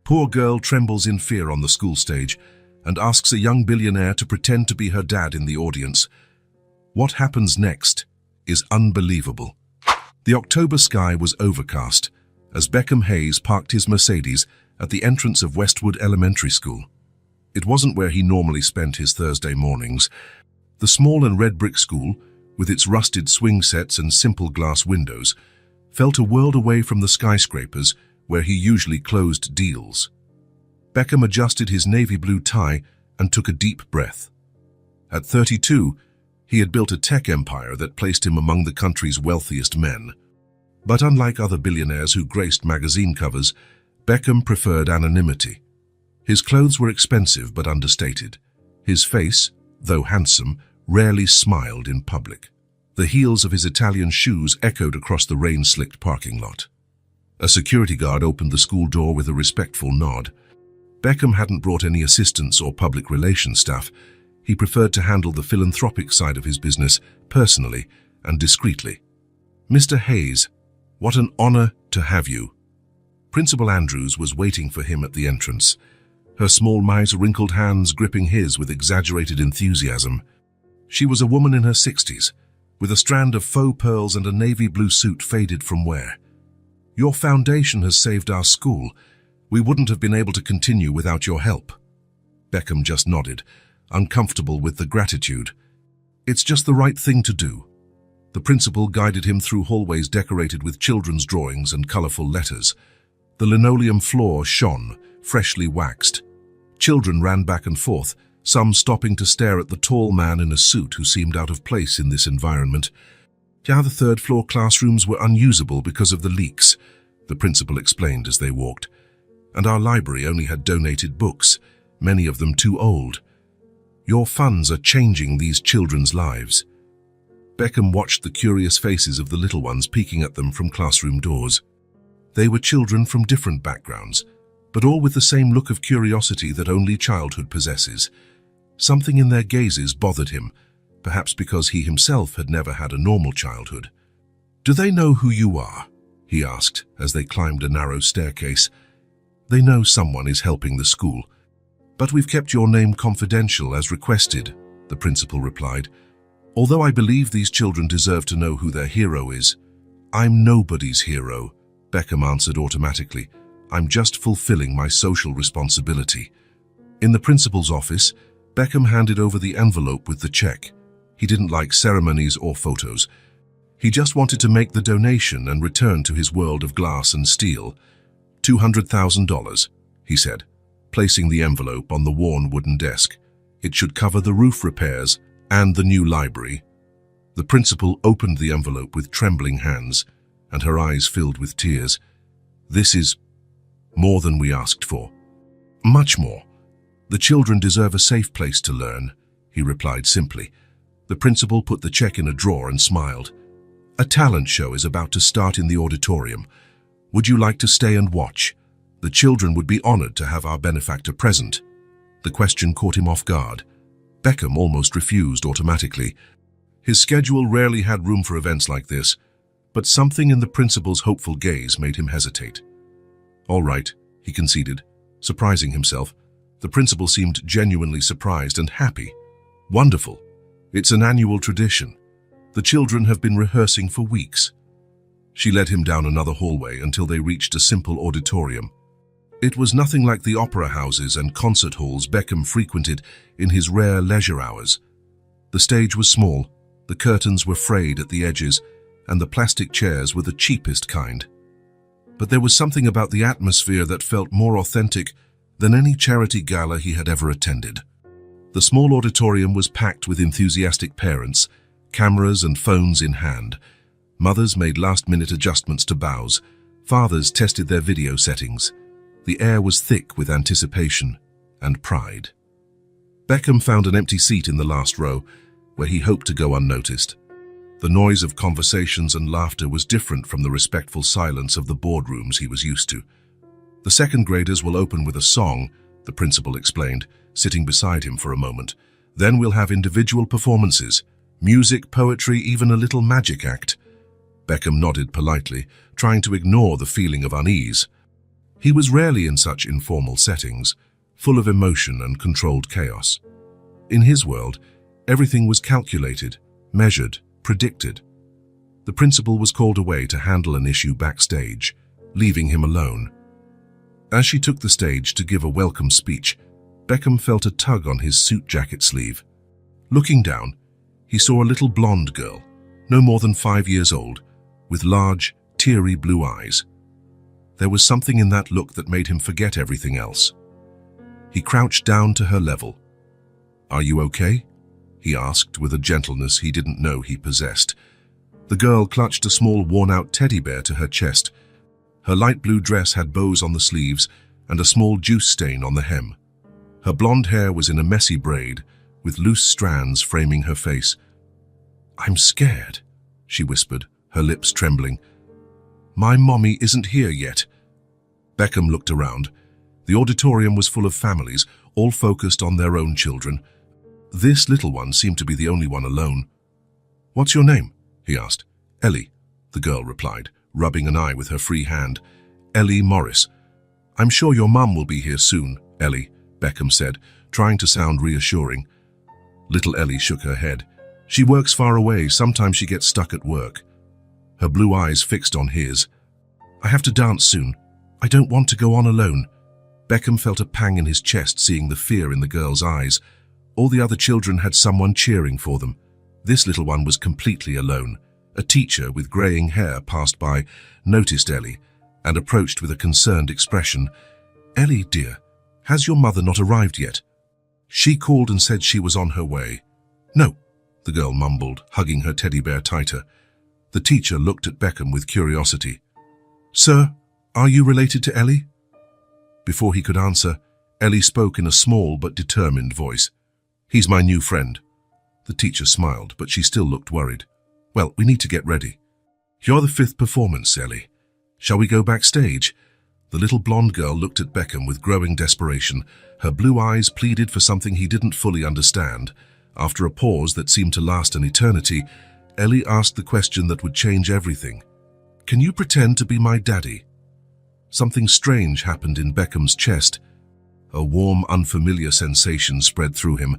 Poor girl trembles in fear on the school stage and asks a young billionaire to pretend to be her dad in the audience. What happens next is unbelievable. The October sky was overcast as Beckham Hayes parked his Mercedes at the entrance of Westwood Elementary School. It wasn't where he normally spent his Thursday mornings. The small and red brick school, with its rusted swing sets and simple glass windows, felt a world away from the skyscrapers where he usually closed deals. Beckham adjusted his navy blue tie and took a deep breath. At 32, he had built a tech empire that placed him among the country's wealthiest men. But unlike other billionaires who graced magazine covers, Beckham preferred anonymity. His clothes were expensive but understated. His face, though handsome, rarely smiled in public. The heels of his Italian shoes echoed across the rain-slicked parking lot. A security guard opened the school door with a respectful nod. Beckham hadn't brought any assistants or public relations staff. He preferred to handle the philanthropic side of his business personally and discreetly. "Mr. Hayes, what an honor to have you." Principal Andrews was waiting for him at the entrance, her small miser-wrinkled hands gripping his with exaggerated enthusiasm. She was a woman in her 60s, with a strand of faux pearls and a navy blue suit faded from wear. "Your foundation has saved our school. We wouldn't have been able to continue without your help." Beckham just nodded, uncomfortable with the gratitude. "It's just the right thing to do." The principal guided him through hallways decorated with children's drawings and colorful letters. The linoleum floor shone, freshly waxed. Children ran back and forth, some stopping to stare at the tall man in a suit who seemed out of place in this environment. "Yeah, the third-floor classrooms were unusable because of the leaks," the principal explained as they walked. "And our library only had donated books, many of them too old. Your funds are changing these children's lives." Beckham watched the curious faces of the little ones peeking at them from classroom doors. They were children from different backgrounds, but all with the same look of curiosity that only childhood possesses. Something in their gazes bothered him, perhaps because he himself had never had a normal childhood. "Do they know who you are?" he asked as they climbed a narrow staircase. "They know someone is helping the school. But we've kept your name confidential as requested," the principal replied. "Although I believe these children deserve to know who their hero is." "I'm nobody's hero," Beckham answered automatically. "I'm just fulfilling my social responsibility." In the principal's office, Beckham handed over the envelope with the check. He didn't like ceremonies or photos. He just wanted to make the donation and return to his world of glass and steel. $200,000, he said, placing the envelope on the worn wooden desk. "It should cover the roof repairs and the new library." The principal opened the envelope with trembling hands, and her eyes filled with tears. "This is more than we asked for. Much more. The children deserve a safe place to learn," he replied simply. The principal put the check in a drawer and smiled. "A talent show is about to start in the auditorium. Would you like to stay and watch? The children would be honored to have our benefactor present." The question caught him off guard. Beckham almost refused automatically. His schedule rarely had room for events like this, but something in the principal's hopeful gaze made him hesitate. "All right," he conceded, surprising himself. The principal seemed genuinely surprised and happy. "Wonderful. It's an annual tradition. The children have been rehearsing for weeks." She led him down another hallway until they reached a simple auditorium. It was nothing like the opera houses and concert halls Beckham frequented in his rare leisure hours. The stage was small, the curtains were frayed at the edges, and the plastic chairs were the cheapest kind. But there was something about the atmosphere that felt more authentic than any charity gala he had ever attended. The small auditorium was packed with enthusiastic parents, cameras and phones in hand. Mothers made last-minute adjustments to bows. Fathers tested their video settings. The air was thick with anticipation and pride. Beckham found an empty seat in the last row, where he hoped to go unnoticed. The noise of conversations and laughter was different from the respectful silence of the boardrooms he was used to. "The second graders will open with a song," the principal explained, sitting beside him for a moment. "Then we'll have individual performances, music, poetry, even a little magic act." Beckham nodded politely, trying to ignore the feeling of unease. He was rarely in such informal settings, full of emotion and controlled chaos. In his world, everything was calculated, measured, predicted. The principal was called away to handle an issue backstage, leaving him alone. As she took the stage to give a welcome speech, Beckham felt a tug on his suit jacket sleeve. Looking down, he saw a little blonde girl, no more than 5 years old, with large, teary blue eyes. There was something in that look that made him forget everything else. He crouched down to her level. "Are you okay?" he asked with a gentleness he didn't know he possessed. The girl clutched a small worn-out teddy bear to her chest. Her light blue dress had bows on the sleeves and a small juice stain on the hem. Her blonde hair was in a messy braid, with loose strands framing her face. "I'm scared," she whispered, her lips trembling. "My mommy isn't here yet." Beckham looked around. The auditorium was full of families, all focused on their own children. This little one seemed to be the only one alone. "What's your name?" he asked. "Ellie," the girl replied, rubbing an eye with her free hand. "Ellie Morris." "I'm sure your mum will be here soon, Ellie," Beckham said, trying to sound reassuring. Little Ellie shook her head. "She works far away. Sometimes she gets stuck at work." Her blue eyes fixed on his. "I have to dance soon. I don't want to go on alone." Beckham felt a pang in his chest seeing the fear in the girl's eyes. All the other children had someone cheering for them. This little one was completely alone. A teacher with graying hair passed by, noticed Ellie, and approached with a concerned expression. "Ellie, dear, has your mother not arrived yet?" "She called and said she was on her way." "No," the girl mumbled, hugging her teddy bear tighter. The teacher looked at Beckham with curiosity. "Sir, are you related to Ellie?" Before he could answer, Ellie spoke in a small but determined voice. "He's my new friend." The teacher smiled, but she still looked worried. "Well, we need to get ready." "You're the 5th performance, Ellie. Shall we go backstage?" The little blonde girl looked at Beckham with growing desperation. Her blue eyes pleaded for something he didn't fully understand. After a pause that seemed to last an eternity, Ellie asked the question that would change everything. "Can you pretend to be my daddy?" Something strange happened in Beckham's chest. A warm, unfamiliar sensation spread through him,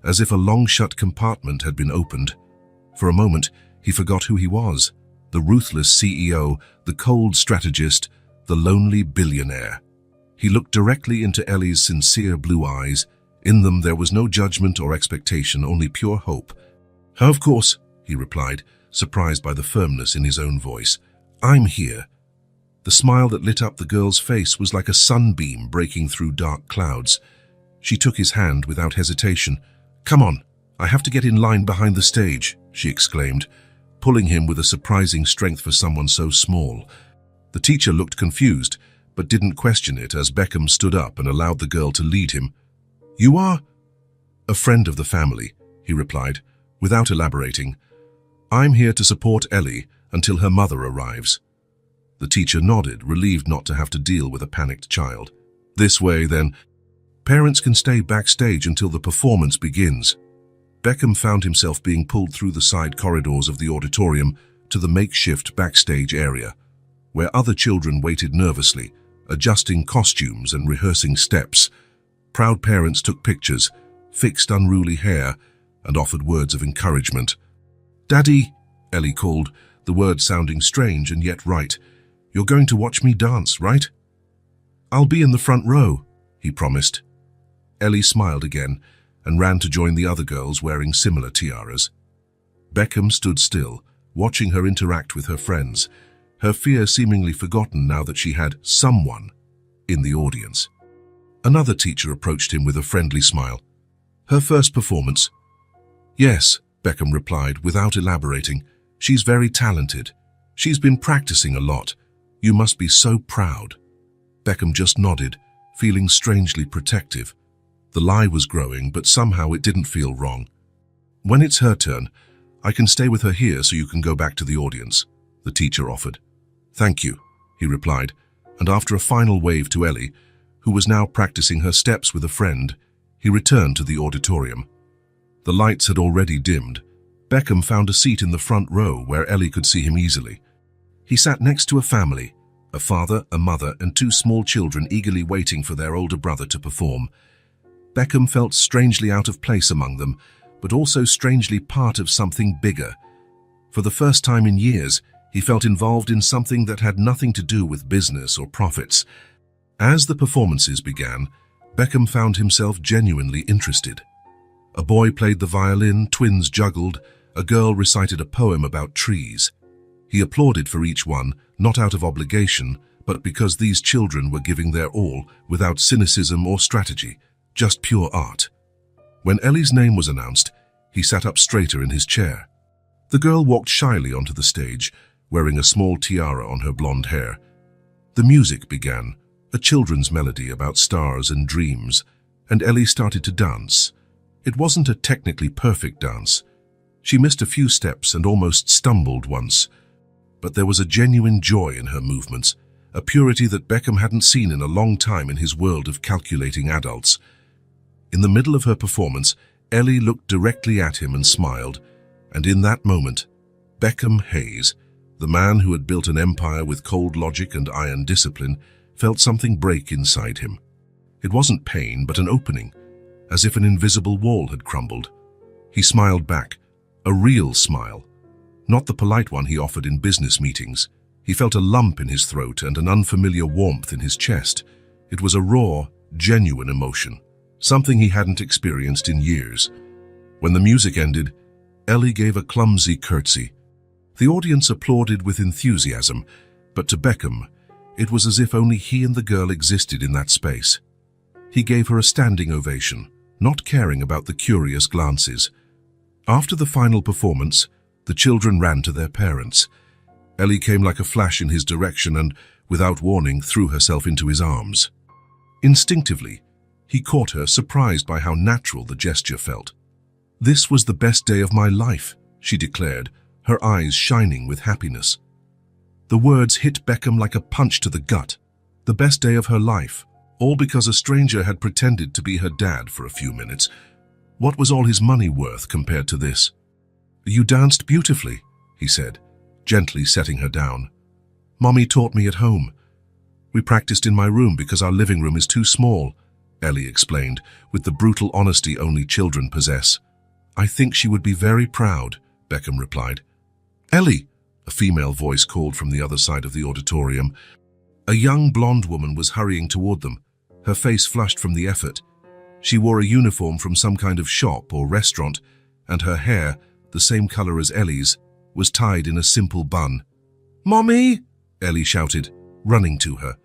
as if a long-shut compartment had been opened. For a moment, he forgot who he was. The ruthless CEO, the cold strategist, the lonely billionaire. He looked directly into Ellie's sincere blue eyes. In them there was no judgment or expectation, only pure hope. "Of course," he replied, surprised by the firmness in his own voice. "I'm here." The smile that lit up the girl's face was like a sunbeam breaking through dark clouds. She took his hand without hesitation. "Come on, I have to get in line behind the stage," she exclaimed, pulling him with a surprising strength for someone so small. The teacher looked confused, but didn't question it as Beckham stood up and allowed the girl to lead him. "You are?" "A friend of the family," he replied, without elaborating. "I'm here to support Ellie until her mother arrives." The teacher nodded, relieved not to have to deal with a panicked child. "This way, then. Parents can stay backstage until the performance begins." Beckham found himself being pulled through the side corridors of the auditorium to the makeshift backstage area, where other children waited nervously, adjusting costumes and rehearsing steps. Proud parents took pictures, fixed unruly hair, and offered words of encouragement. "Daddy," Ellie called, the words sounding strange and yet right. "You're going to watch me dance, right?" "I'll be in the front row," he promised. Ellie smiled again and ran to join the other girls wearing similar tiaras. Beckham stood still, watching her interact with her friends, her fear seemingly forgotten now that she had someone in the audience. Another teacher approached him with a friendly smile. "Her first performance?" "Yes," Beckham replied without elaborating. "She's very talented. She's been practicing a lot. You must be so proud." Beckham just nodded, feeling strangely protective. The lie was growing, but somehow it didn't feel wrong. "When it's her turn, I can stay with her here so you can go back to the audience," the teacher offered. "Thank you," he replied, and after a final wave to Ellie, who was now practicing her steps with a friend, he returned to the auditorium. The lights had already dimmed. Beckham found a seat in the front row where Ellie could see him easily. He sat next to a family, a father, a mother, and two small children eagerly waiting for their older brother to perform. Beckham felt strangely out of place among them, but also strangely part of something bigger. For the first time in years, he felt involved in something that had nothing to do with business or profits. As the performances began, Beckham found himself genuinely interested. A boy played the violin, twins juggled, a girl recited a poem about trees. He applauded for each one, not out of obligation, but because these children were giving their all, without cynicism or strategy, just pure art. When Ellie's name was announced, he sat up straighter in his chair. The girl walked shyly onto the stage, wearing a small tiara on her blonde hair. The music began, a children's melody about stars and dreams, and Ellie started to dance. It wasn't a technically perfect dance. She missed a few steps and almost stumbled once. But there was a genuine joy in her movements, a purity that Beckham hadn't seen in a long time in his world of calculating adults. In the middle of her performance, Ellie looked directly at him and smiled, and in that moment, Beckham Hayes, the man who had built an empire with cold logic and iron discipline, felt something break inside him. It wasn't pain, but an opening, as if an invisible wall had crumbled. He smiled back, a real smile, not the polite one he offered in business meetings. He felt a lump in his throat and an unfamiliar warmth in his chest. It was a raw, genuine emotion, something he hadn't experienced in years. When the music ended, Ellie gave a clumsy curtsy. The audience applauded with enthusiasm, but to Beckham, it was as if only he and the girl existed in that space. He gave her a standing ovation, not caring about the curious glances. After the final performance, the children ran to their parents. Ellie came like a flash in his direction and, without warning, threw herself into his arms. Instinctively, he caught her, surprised by how natural the gesture felt. "This was the best day of my life," she declared, her eyes shining with happiness. The words hit Beckham like a punch to the gut. The best day of her life, all because a stranger had pretended to be her dad for a few minutes. What was all his money worth compared to this? "You danced beautifully," he said, gently setting her down. "Mommy taught me at home. We practiced in my room because our living room is too small," Ellie explained, with the brutal honesty only children possess. "I think she would be very proud," Beckham replied. "Ellie!" a female voice called from the other side of the auditorium. A young blonde woman was hurrying toward them, her face flushed from the effort. She wore a uniform from some kind of shop or restaurant, and her hair, the same color as Ellie's, was tied in a simple bun. "Mommy!" Ellie shouted, running to her.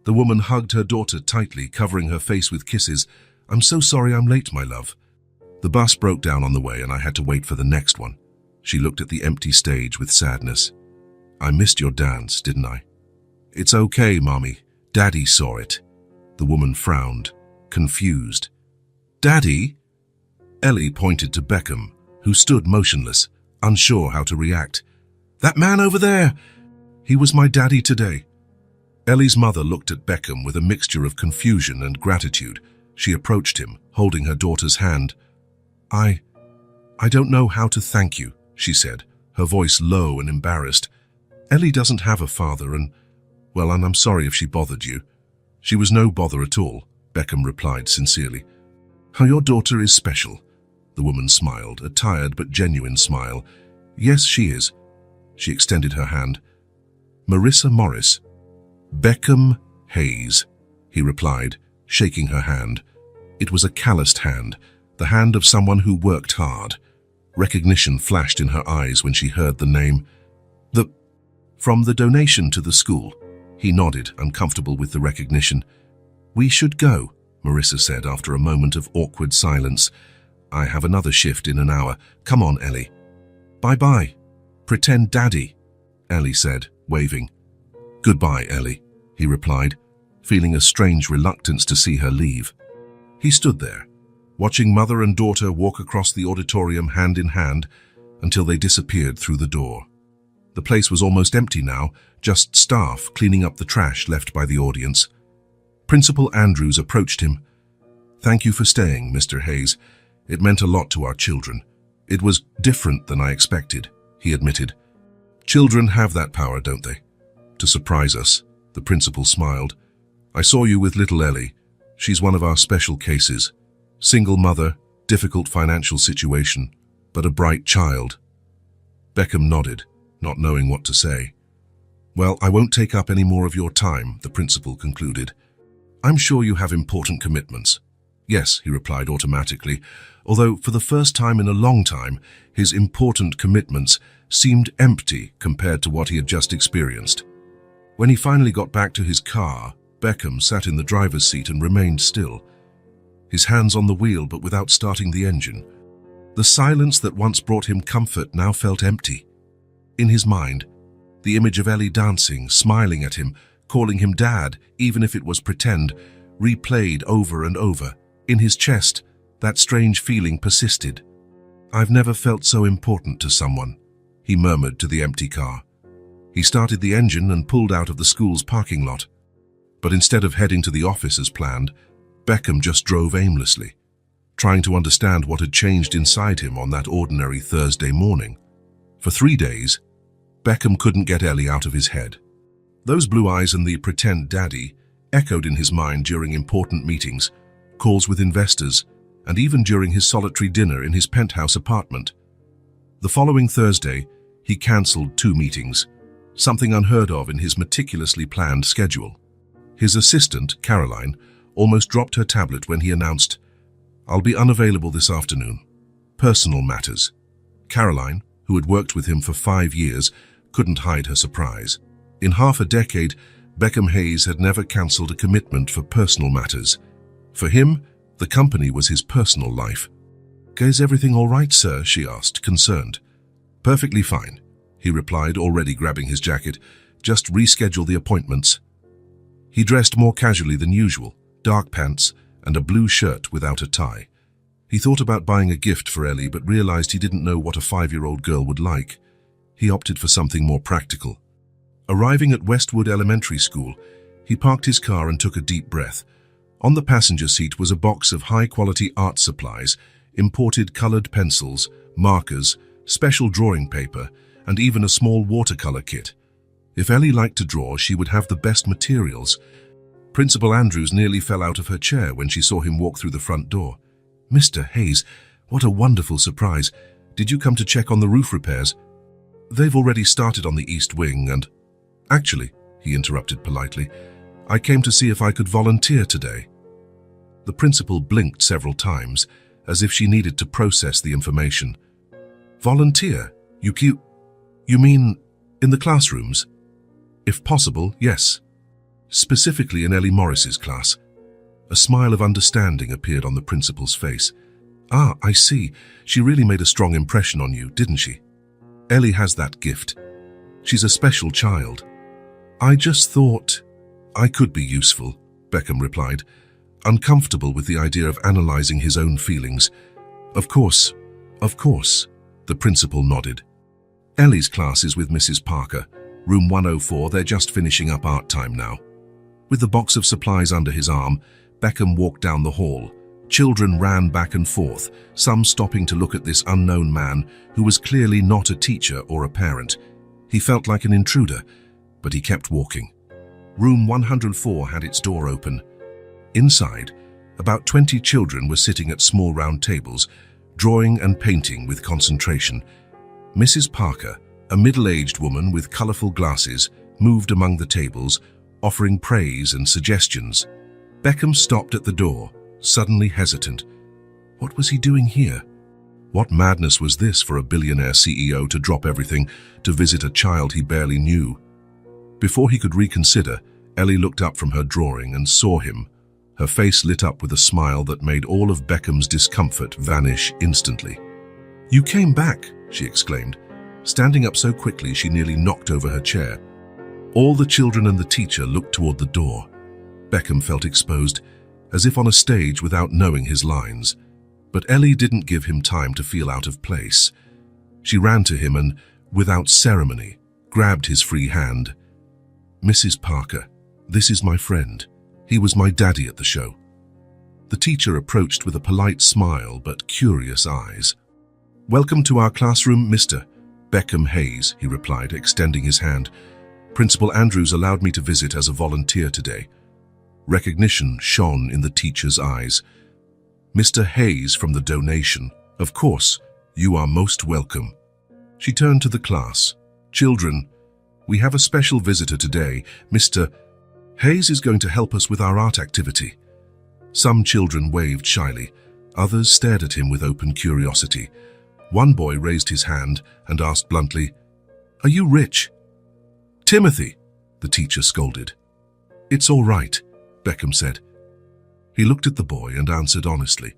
The woman hugged her daughter tightly, covering her face with kisses. "I'm so sorry I'm late, my love. The bus broke down on the way and I had to wait for the next one." She looked at the empty stage with sadness. "I missed your dance, didn't I?" "It's okay, Mommy. Daddy saw it." The woman frowned, confused. "Daddy?" Ellie pointed to Beckham, who stood motionless, unsure how to react. "That man over there! He was my daddy today." Ellie's mother looked at Beckham with a mixture of confusion and gratitude. She approached him, holding her daughter's hand. I don't know how to thank you," she said, her voice low and embarrassed. "Ellie doesn't have a father and I'm sorry if she bothered you." "She was no bother at all," Beckham replied sincerely. "Your daughter is special." The woman smiled, a tired but genuine smile. "Yes, she is." She extended her hand. "Marissa Morris." "Beckham Hayes," he replied, shaking her hand. It was a calloused hand, the hand of someone who worked hard. Recognition flashed in her eyes when she heard the name. From the donation to the school." He nodded, uncomfortable with the recognition. "We should go," Marissa said after a moment of awkward silence. "I have another shift in an hour. Come on, Ellie." "Bye-bye. Pretend Daddy," Ellie said, waving. "Goodbye, Ellie," he replied, feeling a strange reluctance to see her leave. He stood there, watching mother and daughter walk across the auditorium hand in hand until they disappeared through the door. The place was almost empty now, just staff cleaning up the trash left by the audience. Principal Andrews approached him. "Thank you for staying, Mr. Hayes. It meant a lot to our children. It was different than I expected," he admitted. "Children have that power, don't they? To surprise us," The principal smiled. "I saw you with little Ellie. She's one of our special cases. Single mother, difficult financial situation, but a bright child." Beckham nodded, not knowing what to say. "Well, I won't take up any more of your time," the principal concluded. "I'm sure you have important commitments." "Yes," he replied automatically, although for the first time in a long time, his important commitments seemed empty compared to what he had just experienced. When he finally got back to his car, Beckham sat in the driver's seat and remained still, his hands on the wheel but without starting the engine. The silence that once brought him comfort now felt empty. In his mind, the image of Ellie dancing, smiling at him, calling him Dad, even if it was pretend, replayed over and over. In his chest, that strange feeling persisted. "I've never felt so important to someone," he murmured to the empty car. He started the engine and pulled out of the school's parking lot. But instead of heading to the office as planned, Beckham just drove aimlessly, trying to understand what had changed inside him on that ordinary Thursday morning. For 3 days, Beckham couldn't get Ellie out of his head. Those blue eyes and the pretend daddy echoed in his mind during important meetings, calls with investors, and even during his solitary dinner in his penthouse apartment. The following Thursday, he cancelled 2 meetings, something unheard of in his meticulously planned schedule. His assistant, Caroline, almost dropped her tablet when he announced, "I'll be unavailable this afternoon. Personal matters." Caroline, who had worked with him for 5 years, couldn't hide her surprise. In half a decade, Beckham Hayes had never cancelled a commitment for personal matters. For him, the company was his personal life. "Is everything all right, sir?" she asked, concerned. "Perfectly fine," he replied, already grabbing his jacket. "Just reschedule the appointments." He dressed more casually than usual, dark pants and a blue shirt without a tie. He thought about buying a gift for Ellie, but realized he didn't know what a 5-year-old girl would like. He opted for something more practical. Arriving at Westwood Elementary School, he parked his car and took a deep breath. On the passenger seat was a box of high-quality art supplies, imported colored pencils, markers, special drawing paper, and even a small watercolor kit. If Ellie liked to draw, she would have the best materials. Principal Andrews nearly fell out of her chair when she saw him walk through the front door. "Mr. Hayes, what a wonderful surprise. Did you come to check on the roof repairs?" "They've already started on the east wing and—" "Actually," he interrupted politely, "I came to see if I could volunteer today." The principal blinked several times, as if she needed to process the information. "Volunteer? You mean in the classrooms?" "If possible, yes. Specifically in Ellie Morris's class." A smile of understanding appeared on the principal's face. "Ah, I see. She really made a strong impression on you, didn't she? Ellie has that gift. She's a special child." "I just thought I could be useful," Beckham replied, uncomfortable with the idea of analyzing his own feelings. Of course, the principal nodded. "Ellie's class is with Mrs. Parker, room 104. They're just finishing up art time now." With the box of supplies under his arm, Beckham walked down the hall. Children ran back and forth, some stopping to look at this unknown man who was clearly not a teacher or a parent. He felt like an intruder, but he kept walking. Room 104 had its door open. Inside, about 20 children were sitting at small round tables, drawing and painting with concentration. Mrs. Parker, a middle-aged woman with colorful glasses, moved among the tables, offering praise and suggestions. Beckham stopped at the door, suddenly hesitant. What was he doing here? What madness was this for a billionaire CEO to drop everything to visit a child he barely knew? Before he could reconsider, Ellie looked up from her drawing and saw him. Her face lit up with a smile that made all of Beckham's discomfort vanish instantly. "You came back," she exclaimed, standing up so quickly she nearly knocked over her chair. All the children and the teacher looked toward the door. Beckham felt exposed, as if on a stage without knowing his lines. But Ellie didn't give him time to feel out of place. She ran to him and, without ceremony, grabbed his free hand. "Mrs. Parker, this is my friend. He was my daddy at the show." The teacher approached with a polite smile but curious eyes. "Welcome to our classroom, Mr. Beckham Hayes," he replied, extending his hand. Principal Andrews allowed me to visit as a volunteer today. Recognition shone in the teacher's eyes. Mr. Hayes from the donation. Of course, you are most welcome. She turned to the class. Children, we have a special visitor today. Mr. Hayes is going to help us with our art activity. Some children waved shyly. Others stared at him with open curiosity. One boy raised his hand and asked bluntly, "Are you rich?" "Timothy," the teacher scolded. "It's all right," Beckham said. He looked at the boy and answered honestly,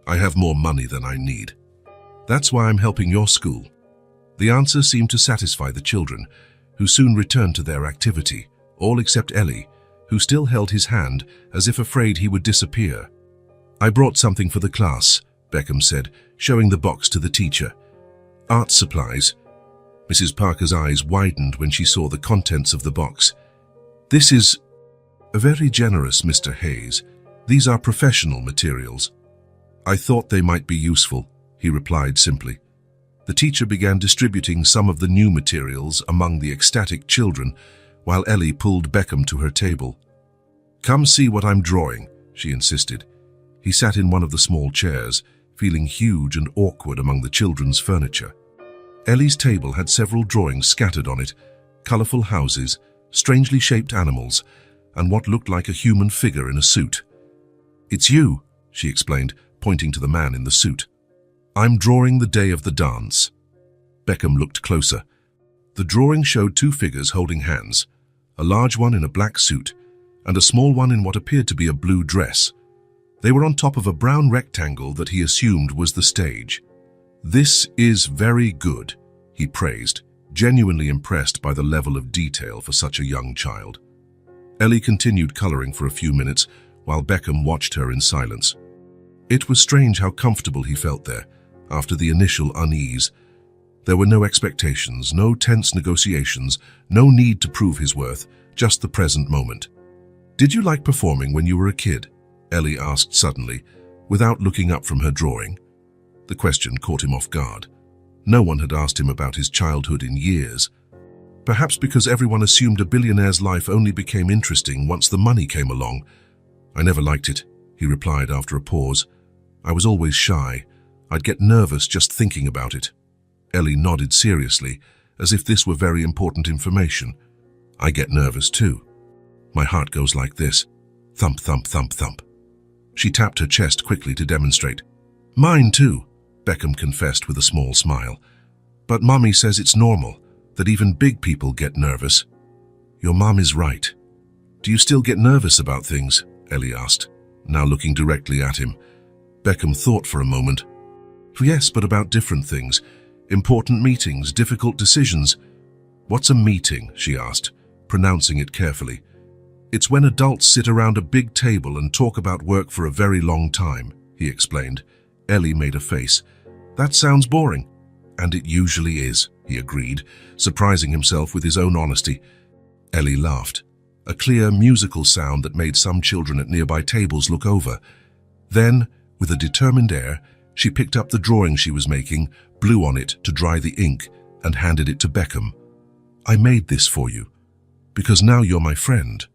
"I have more money than I need. That's why I'm helping your school." The answer seemed to satisfy the children, who soon returned to their activity, all except Ellie, who still held his hand as if afraid he would disappear. "I brought something for the class," Beckham said, showing the box to the teacher. "Art supplies." Mrs. Parker's eyes widened when she saw the contents of the box. "This is very generous, Mr. Hayes. These are professional materials." "I thought they might be useful," he replied simply. The teacher began distributing some of the new materials among the ecstatic children, while Ellie pulled Beckham to her table. "Come see what I'm drawing," she insisted. He sat in one of the small chairs, feeling huge and awkward among the children's furniture. Ellie's table had several drawings scattered on it, colorful houses, strangely shaped animals, and what looked like a human figure in a suit. "It's you," she explained, pointing to the man in the suit. "I'm drawing the day of the dance." Beckham looked closer. The drawing showed two figures holding hands, a large one in a black suit and a small one in what appeared to be a blue dress. They were on top of a brown rectangle that he assumed was the stage. "This is very good," he praised, genuinely impressed by the level of detail for such a young child. Ellie continued coloring for a few minutes while Beckham watched her in silence. It was strange how comfortable he felt there, after the initial unease. There were no expectations, no tense negotiations, no need to prove his worth, just the present moment. "Did you like performing when you were a kid?" Ellie asked suddenly, without looking up from her drawing. The question caught him off guard. No one had asked him about his childhood in years. Perhaps because everyone assumed a billionaire's life only became interesting once the money came along. "I never liked it," he replied after a pause. "I was always shy. I'd get nervous just thinking about it." Ellie nodded seriously, as if this were very important information. "I get nervous too. My heart goes like this. Thump, thump, thump, thump." She tapped her chest quickly to demonstrate. "Mine too," Beckham confessed with a small smile. "But Mommy says it's normal, that even big people get nervous." "Your mom is right." "Do you still get nervous about things?" Ellie asked, now looking directly at him. Beckham thought for a moment. "Yes, but about different things. Important meetings, difficult decisions." "What's a meeting?" she asked, pronouncing it carefully. "It's when adults sit around a big table and talk about work for a very long time," he explained. Ellie made a face. "That sounds boring." "And it usually is," he agreed, surprising himself with his own honesty. Ellie laughed, a clear musical sound that made some children at nearby tables look over. Then, with a determined air, she picked up the drawing she was making, blew on it to dry the ink, and handed it to Beckham. "I made this for you, because now you're my friend."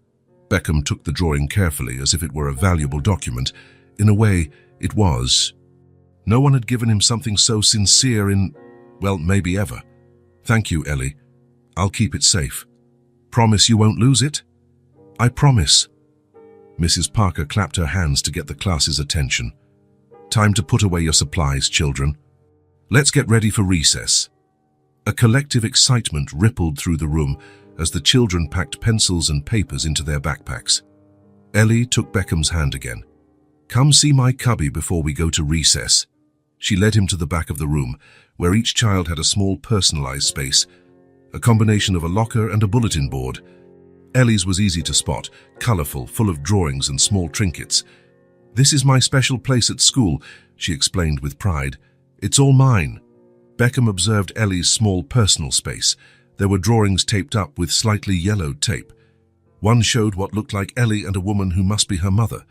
Beckham took the drawing carefully as if it were a valuable document. In a way, it was. No one had given him something so sincere in, well, maybe ever. "Thank you, Ellie. I'll keep it safe." "Promise you won't lose it?" "I promise." Mrs. Parker clapped her hands to get the class's attention. "Time to put away your supplies, children. Let's get ready for recess." A collective excitement rippled through the room as the children packed pencils and papers into their backpacks. Ellie took Beckham's hand again. "Come see my cubby before we go to recess." She led him to the back of the room, where each child had a small personalized space, a combination of a locker and a bulletin board. Ellie's was easy to spot, colorful, full of drawings and small trinkets. "This is my special place at school," she explained with pride. "It's all mine." Beckham observed Ellie's small personal space. There were drawings taped up with slightly yellowed tape. One showed what looked like Ellie and a woman who must be her mother,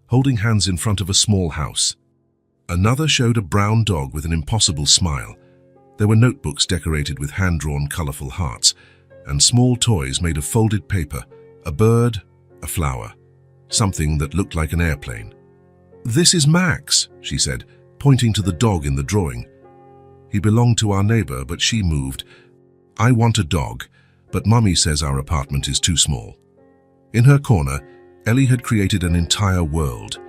holding hands in front of a small house. Another showed a brown dog with an impossible smile. There were notebooks decorated with hand-drawn colorful hearts. and small toys made of folded paper, a bird, a flower, something that looked like an airplane. "This is Max," she said, pointing to the dog in the drawing. "He belonged to our neighbor, but she moved. I want a dog, but Mummy says our apartment is too small." In her corner, Ellie had created an entire world.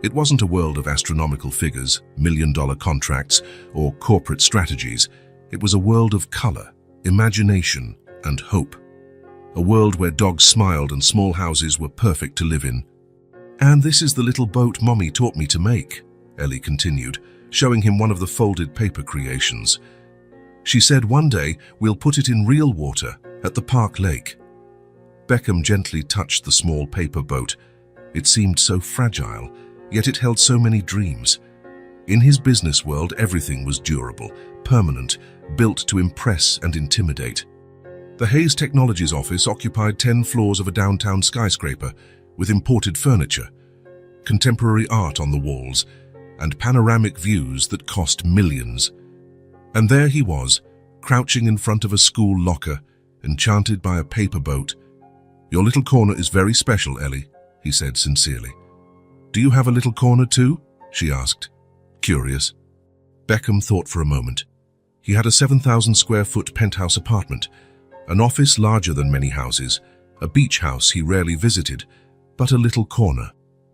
It wasn't a world of astronomical figures, million-dollar contracts, or corporate strategies. It was a world of color, imagination, and hope. A world where dogs smiled and small houses were perfect to live in. "And this is the little boat Mommy taught me to make," Ellie continued, showing him one of the folded paper creations. "She said one day we'll put it in real water at the park lake." Beckham gently touched the small paper boat. It seemed so fragile, yet it held so many dreams. In his business world, everything was durable, permanent, built to impress and intimidate. The Hayes Technologies office occupied 10 floors of a downtown skyscraper with imported furniture, contemporary art on the walls, and panoramic views that cost millions. And there he was, crouching in front of a school locker, enchanted by a paper boat. "Your little corner is very special, Ellie," he said sincerely. "Do you have a little corner too?" she asked, curious. Beckham thought for a moment. He had a 7,000 square foot penthouse apartment, an office larger than many houses, a beach house he rarely visited, but a little corner,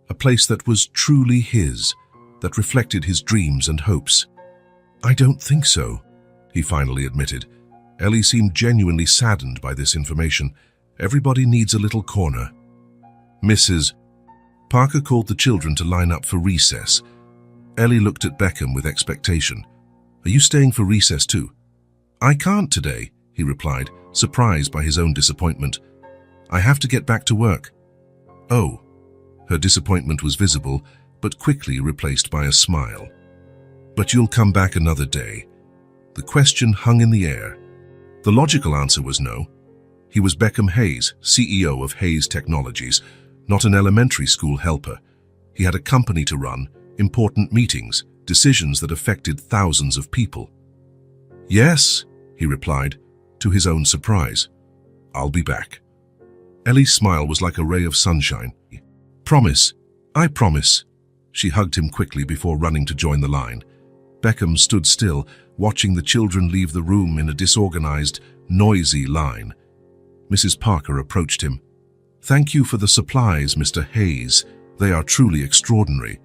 a place that was truly his, that reflected his dreams and hopes. "I don't think so," he finally admitted. Ellie seemed genuinely saddened by this information. "Everybody needs a little corner." Mrs. Parker called the children to line up for recess. Ellie looked at Beckham with expectation. "Are you staying for recess too?" "I can't today," he replied, surprised by his own disappointment. "I have to get back to work." "Oh." Her disappointment was visible, but quickly replaced by a smile. "But you'll come back another day." The question hung in the air. The logical answer was no. He was Beckham Hayes, CEO of Hayes Technologies, not an elementary school helper. He had a company to run, important meetings, decisions that affected thousands of people. "Yes," he replied, to his own surprise. "I'll be back." Ellie's smile was like a ray of sunshine. "Promise, I promise." She hugged him quickly before running to join the line. Beckham stood still, watching the children leave the room in a disorganized, noisy line. Mrs. Parker approached him. "Thank you for the supplies, Mr. Hayes. They are truly extraordinary."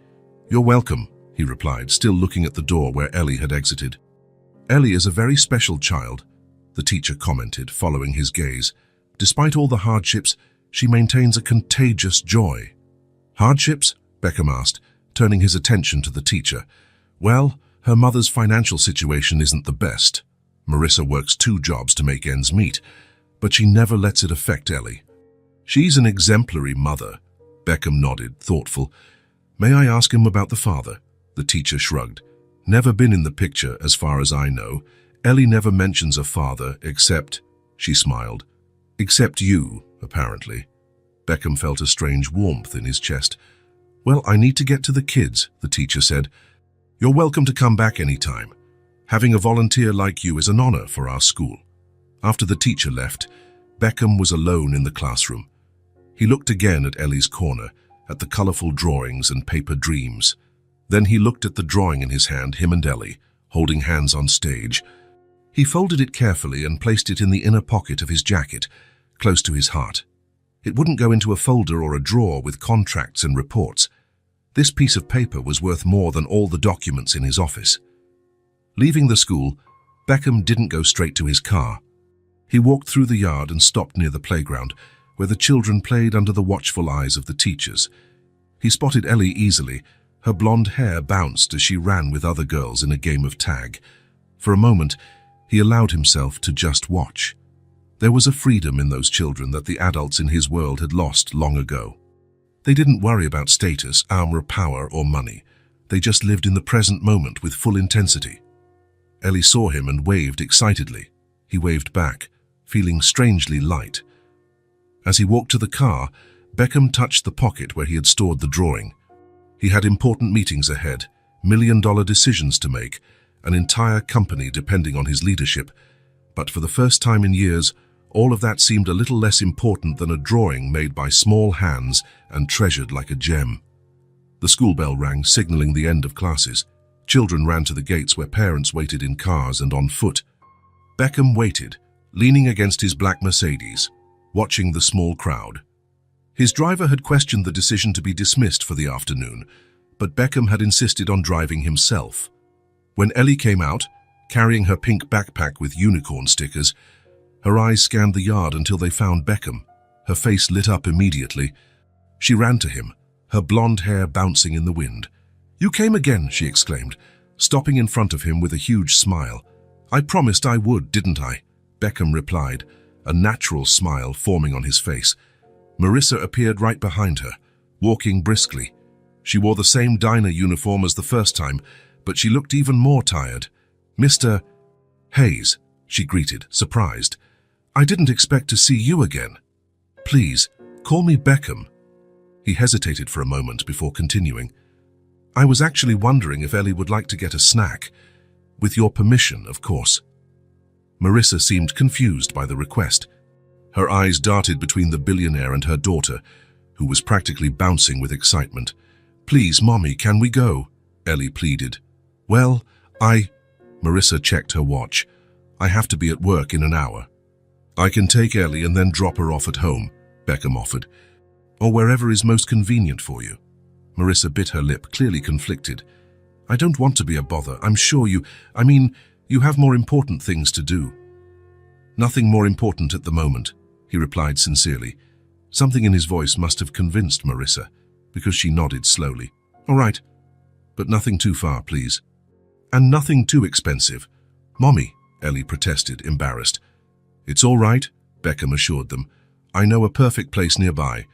"You're welcome," he replied, still looking at the door where Ellie had exited. "Ellie is a very special child," the teacher commented, following his gaze. "Despite all the hardships, she maintains a contagious joy." "Hardships?" Beckham asked, turning his attention to the teacher. "Well, her mother's financial situation isn't the best. Marissa works 2 jobs to make ends meet, but she never lets it affect Ellie." "She's an exemplary mother," Beckham nodded, thoughtful. "May I ask him about the father?" The teacher shrugged. "Never been in the picture, as far as I know. Ellie never mentions a father except," she smiled, "except you, apparently." Beckham felt a strange warmth in his chest. "Well, I need to get to the kids," the teacher said. "You're welcome to come back anytime. Having a volunteer like you is an honor for our school." After the teacher left, Beckham was alone in the classroom. He looked again at Ellie's corner, at the colorful drawings and paper dreams. Then he looked at the drawing in his hand, him and Ellie, holding hands on stage. He folded it carefully and placed it in the inner pocket of his jacket, close to his heart. It wouldn't go into a folder or a drawer with contracts and reports. This piece of paper was worth more than all the documents in his office. Leaving the school, Beckham didn't go straight to his car. He walked through the yard and stopped near the playground, where the children played under the watchful eyes of the teachers. He spotted Ellie easily. Her blonde hair bounced as she ran with other girls in a game of tag. For a moment, he allowed himself to just watch. There was a freedom in those children that the adults in his world had lost long ago. They didn't worry about status, armor, power, or money. They just lived in the present moment with full intensity. Ellie saw him and waved excitedly. He waved back, feeling strangely light. As he walked to the car, Beckham touched the pocket where he had stored the drawing. He had important meetings ahead, million-dollar decisions to make, an entire company depending on his leadership. But for the first time in years, All of that seemed a little less important than a drawing made by small hands and treasured like a gem. The school bell rang, signaling the end of classes. Children ran to the gates where parents waited in cars and on foot. Beckham waited, leaning against his black Mercedes, watching the small crowd. His driver had questioned the decision to be dismissed for the afternoon, but Beckham had insisted on driving himself. When Ellie came out, carrying her pink backpack with unicorn stickers, her eyes scanned the yard until they found Beckham. Her face lit up immediately. She ran to him, her blonde hair bouncing in the wind. "You came again," she exclaimed, stopping in front of him with a huge smile. "I promised I would, didn't I?" Beckham replied, a natural smile forming on his face. Marissa appeared right behind her, walking briskly. She wore the same diner uniform as the first time, but she looked even more tired. "Mr. Hayes," she greeted, surprised. "I didn't expect to see you again. Please, call me Beckham." He hesitated for a moment before continuing. "I was actually wondering if Ellie would like to get a snack. With your permission, of course." Marissa seemed confused by the request. Her eyes darted between the billionaire and her daughter, who was practically bouncing with excitement. "Please, Mommy, can we go?" Ellie pleaded. "Well, Marissa checked her watch. "I have to be at work in an hour." "I can take Ellie and then drop her off at home," Beckham offered. "Or wherever is most convenient for you." Marissa bit her lip, clearly conflicted. "I don't want to be a bother. I'm sure you have more important things to do." "Nothing more important at the moment," he replied sincerely. Something in his voice must have convinced Marissa, because she nodded slowly. "All right, but nothing too far, please. And nothing too expensive." "Mommy," Ellie protested, embarrassed. "It's all right," Beckham assured them. "I know a perfect place nearby."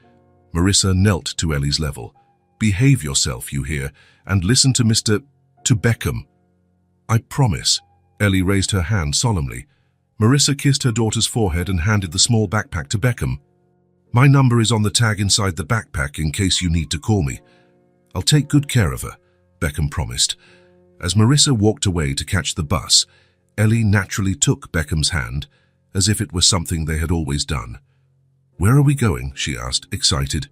Marissa knelt to Ellie's level. "Behave yourself, you hear, and listen to to Beckham." "I promise." Ellie raised her hand solemnly. Marissa kissed her daughter's forehead and handed the small backpack to Beckham. "My number is on the tag inside the backpack in case you need to call me. I'll take good care of her," Beckham promised. As Marissa walked away to catch the bus, Ellie naturally took Beckham's hand, as if it was something they had always done. "Where are we going?" she asked, excited.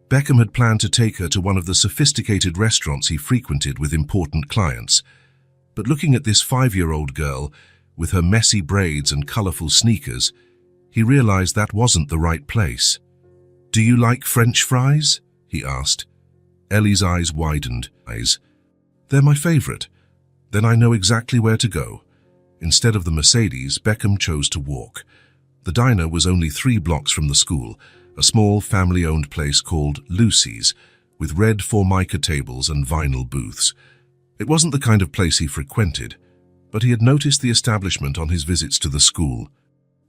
Beckham had planned to take her to one of the sophisticated restaurants he frequented with important clients. But looking at this 5-year-old girl, with her messy braids and colorful sneakers, he realized that wasn't the right place. "Do you like French fries?" he asked. Ellie's eyes widened. "They're my favorite." "Then I know exactly where to go." Instead of the Mercedes, Beckham chose to walk. The diner was only 3 blocks from the school, a small family-owned place called Lucy's, with red Formica tables and vinyl booths. It wasn't the kind of place he frequented, but he had noticed the establishment on his visits to the school.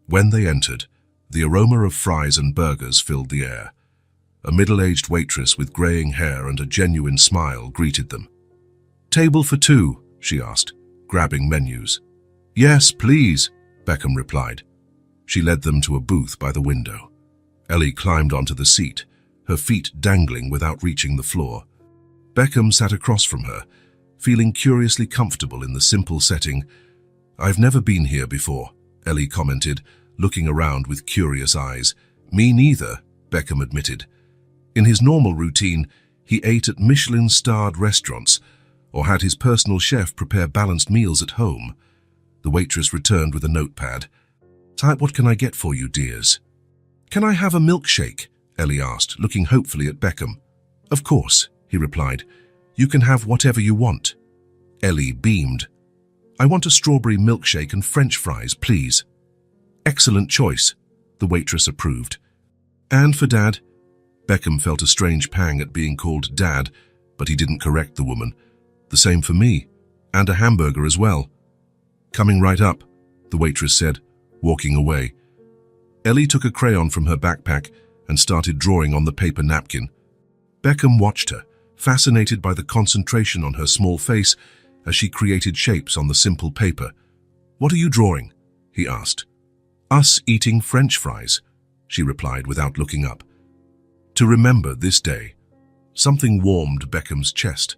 When they entered, the aroma of fries and burgers filled the air. A middle-aged waitress with graying hair and a genuine smile greeted them. "Table for 2, she asked, grabbing menus. "Yes, please," Beckham replied. She led them to a booth by the window. Ellie climbed onto the seat, her feet dangling without reaching the floor. Beckham sat across from her, feeling curiously comfortable in the simple setting. "I've never been here before," Ellie commented, looking around with curious eyes. "Me neither," Beckham admitted. In his normal routine, he ate at Michelin-starred restaurants or had his personal chef prepare balanced meals at home. The waitress returned with a notepad. "Type, what can I get for you, dears?" "Can I have a milkshake?" Ellie asked, looking hopefully at Beckham. "Of course," he replied. "You can have whatever you want." Ellie beamed. "I want a strawberry milkshake and French fries, please." "Excellent choice," the waitress approved. "And for Dad?" Beckham felt a strange pang at being called Dad, but he didn't correct the woman. "The same for me, and a hamburger as well." "Coming right up," the waitress said, walking away. Ellie took a crayon from her backpack and started drawing on the paper napkin. Beckham watched her, fascinated by the concentration on her small face as she created shapes on the simple paper. "What are you drawing?" he asked. "Us eating French fries," she replied without looking up. To remember this day, something warmed Beckham's chest.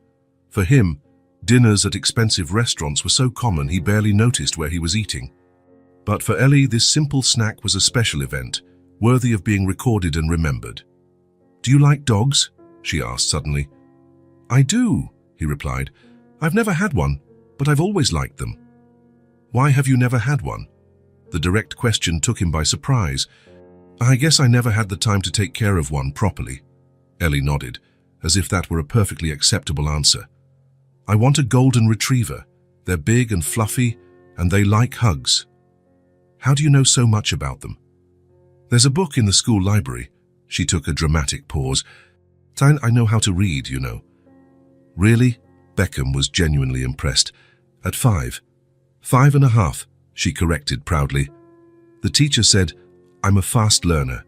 For him, dinners at expensive restaurants were so common he barely noticed where he was eating. But for Ellie, this simple snack was a special event, worthy of being recorded and remembered. "Do you like dogs?" she asked suddenly. "I do," he replied. "I've never had one, but I've always liked them." "Why have you never had one?" The direct question took him by surprise. "I guess I never had the time to take care of one properly." Ellie nodded, as if that were a perfectly acceptable answer. "I want a golden retriever. They're big and fluffy, and they like hugs." "How do you know so much about them?" "There's a book in the school library." She took a dramatic pause. "I know how to read, you know." "Really?" Beckham was genuinely impressed. "At 5. 5.5, she corrected proudly. The teacher said, "I'm a fast learner."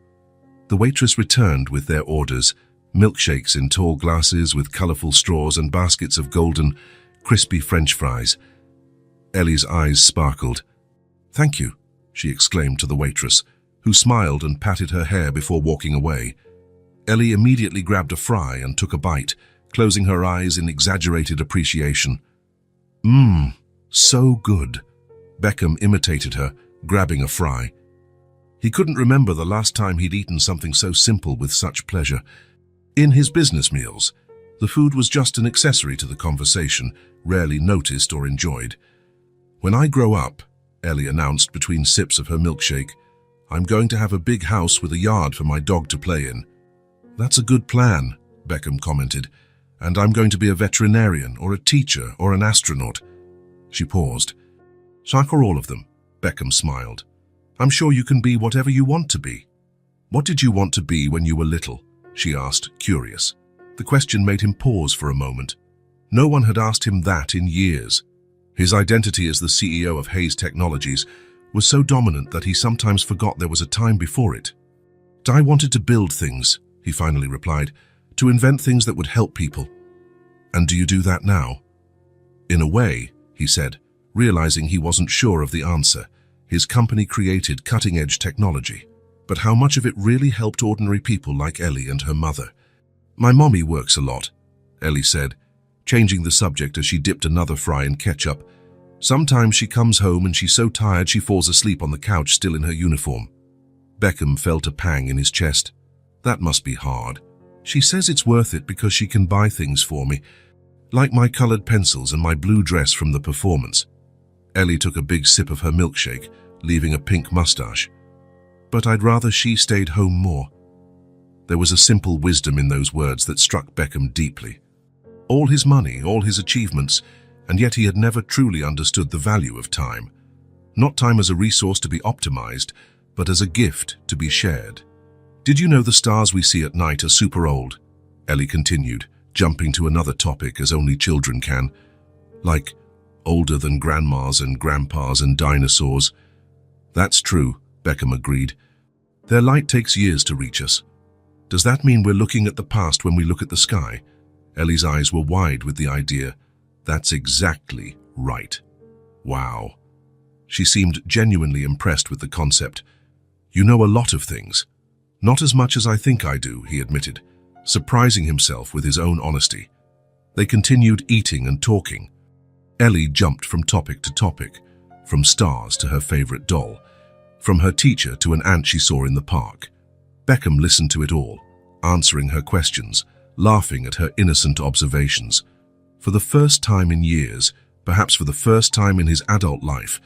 The waitress returned with their orders, milkshakes in tall glasses with colorful straws and baskets of golden, crispy French fries. Ellie's eyes sparkled. "Thank you," she exclaimed to the waitress, who smiled and patted her hair before walking away. Ellie immediately grabbed a fry and took a bite, closing her eyes in exaggerated appreciation. So good." Beckham imitated her, grabbing a fry. He couldn't remember the last time he'd eaten something so simple with such pleasure. In his business meals, the food was just an accessory to the conversation, rarely noticed or enjoyed. "When I grow up," Ellie announced between sips of her milkshake, "I'm going to have a big house with a yard for my dog to play in." "That's a good plan," Beckham commented. "And I'm going to be a veterinarian or a teacher or an astronaut." She paused. "Shaq or all of them?" Beckham smiled. "I'm sure you can be whatever you want to be." "What did you want to be when you were little?" she asked, curious. The question made him pause for a moment. No one had asked him that in years. His identity as the CEO of Hayes Technologies was so dominant that he sometimes forgot there was a time before it. "I wanted to build things," he finally replied, "to invent things that would help people." "And do you do that now?" "In a way," he said, realizing he wasn't sure of the answer. His company created cutting-edge technology, but how much of it really helped ordinary people like Ellie and her mother? "My mommy works a lot," Ellie said, changing the subject as she dipped another fry in ketchup. "Sometimes she comes home and she's so tired she falls asleep on the couch still in her uniform." Beckham felt a pang in his chest. "That must be hard. She says it's worth it because she can buy things for me, like my colored pencils and my blue dress from the performance." Ellie took a big sip of her milkshake, leaving a pink mustache. "But I'd rather she stayed home more." There was a simple wisdom in those words that struck Beckham deeply. All his money, all his achievements, and yet he had never truly understood the value of time. Not time as a resource to be optimized, but as a gift to be shared. "Did you know the stars we see at night are super old?" Ellie continued, jumping to another topic as only children can. "Like, older than grandmas and grandpas and dinosaurs." "That's true," Beckham agreed. "Their light takes years to reach us." "Does that mean we're looking at the past when we look at the sky?" Ellie's eyes were wide with the idea. "That's exactly right." "Wow." She seemed genuinely impressed with the concept. "You know a lot of things." "Not as much as I think I do," he admitted, surprising himself with his own honesty. They continued eating and talking. Ellie jumped from topic to topic, from stars to her favorite doll, from her teacher to an ant she saw in the park. Beckham listened to it all, answering her questions, laughing at her innocent observations. For the first time in years, perhaps for the first time in his adult life,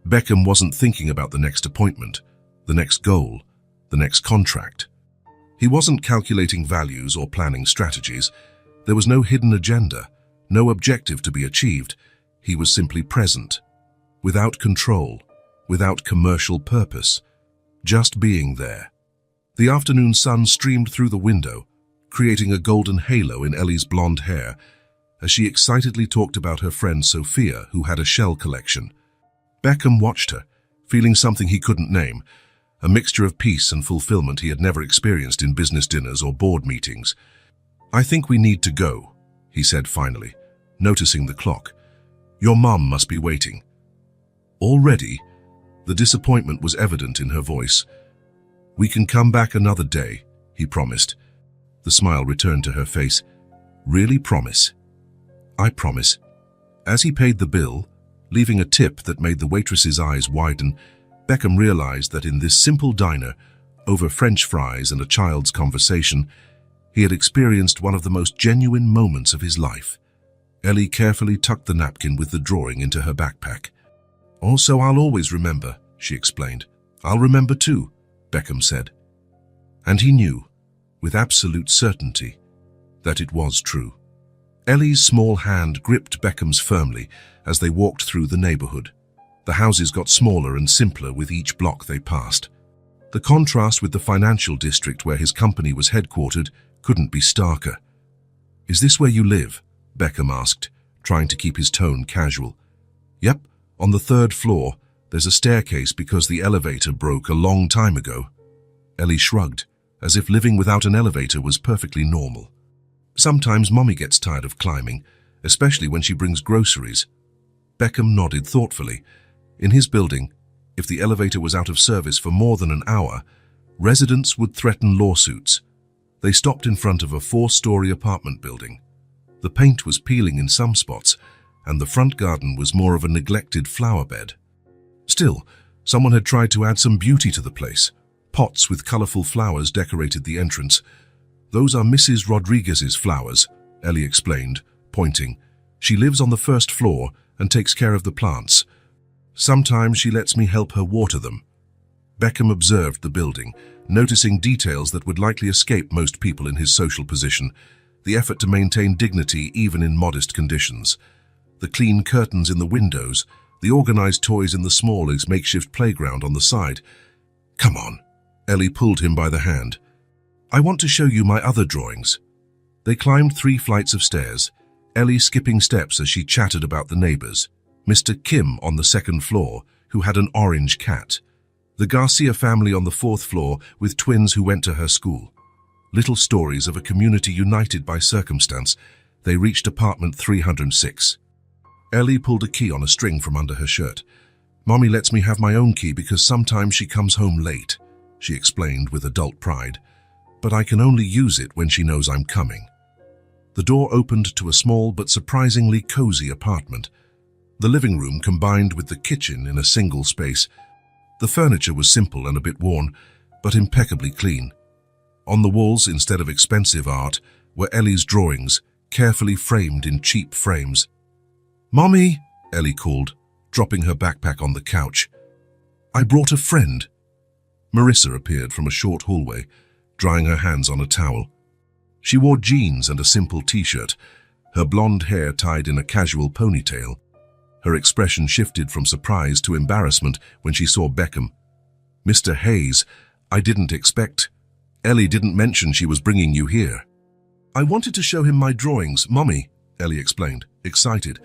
Beckham wasn't thinking about the next appointment, the next goal, the next contract. He wasn't calculating values or planning strategies. There was no hidden agenda, no objective to be achieved. He was simply present, without control, without commercial purpose, just being there. The afternoon sun streamed through the window, creating a golden halo in Ellie's blonde hair, as she excitedly talked about her friend Sophia, who had a shell collection. Beckham watched her, feeling something he couldn't name, a mixture of peace and fulfillment he had never experienced in business dinners or board meetings. "I think we need to go," he said finally, noticing the clock. "Your mum must be waiting." "Already?" The disappointment was evident in her voice. "We can come back another day," he promised. The smile returned to her face. "Really promise?" "I promise." As he paid the bill, leaving a tip that made the waitress's eyes widen, Beckham realized that in this simple diner, over French fries and a child's conversation, he had experienced one of the most genuine moments of his life. Ellie carefully tucked the napkin with the drawing into her backpack. "Also, I'll always remember," she explained. "I'll remember too," Beckham said. And he knew, with absolute certainty, that it was true. Ellie's small hand gripped Beckham's firmly as they walked through the neighborhood. The houses got smaller and simpler with each block they passed. The contrast with the financial district where his company was headquartered couldn't be starker. "Is this where you live?" Beckham asked, trying to keep his tone casual. "Yep, on the 3rd floor. There's a staircase because the elevator broke a long time ago." Ellie shrugged, as if living without an elevator was perfectly normal. "Sometimes Mommy gets tired of climbing, especially when she brings groceries." Beckham nodded thoughtfully. In his building, if the elevator was out of service for more than an hour, residents would threaten lawsuits. They stopped in front of a 4-story apartment building. The paint was peeling in some spots, and the front garden was more of a neglected flower bed. Still, someone had tried to add some beauty to the place. Pots with colorful flowers decorated the entrance. "Those are Mrs. Rodriguez's flowers," Ellie explained, pointing. "She lives on the 1st floor and takes care of the plants. Sometimes she lets me help her water them." Beckham observed the building, noticing details that would likely escape most people in his social position. The effort to maintain dignity even in modest conditions. The clean curtains in the windows, the organized toys in the small makeshift playground on the side. "Come on," Ellie pulled him by the hand. "I want to show you my other drawings." They climbed 3 flights of stairs, Ellie skipping steps as she chatted about the neighbors. Mr. Kim on the 2nd floor, who had an orange cat. The Garcia family on the 4th floor with twins who went to her school. Little stories of a community united by circumstance. They reached apartment 306. Ellie pulled a key on a string from under her shirt. "Mommy lets me have my own key because sometimes she comes home late," she explained with adult pride. "But I can only use it when she knows I'm coming." The door opened to a small but surprisingly cozy apartment. The living room combined with the kitchen in a single space. The furniture was simple and a bit worn, but impeccably clean. On the walls, instead of expensive art, were Ellie's drawings, carefully framed in cheap frames. "Mommy," Ellie called, dropping her backpack on the couch. "I brought a friend." Marissa appeared from a short hallway, drying her hands on a towel. She wore jeans and a simple t-shirt, her blonde hair tied in a casual ponytail. Her expression shifted from surprise to embarrassment when she saw Beckham. "Mr. Hayes, I didn't expect. Ellie didn't mention she was bringing you here." "I wanted to show him my drawings, Mommy," Ellie explained, excited.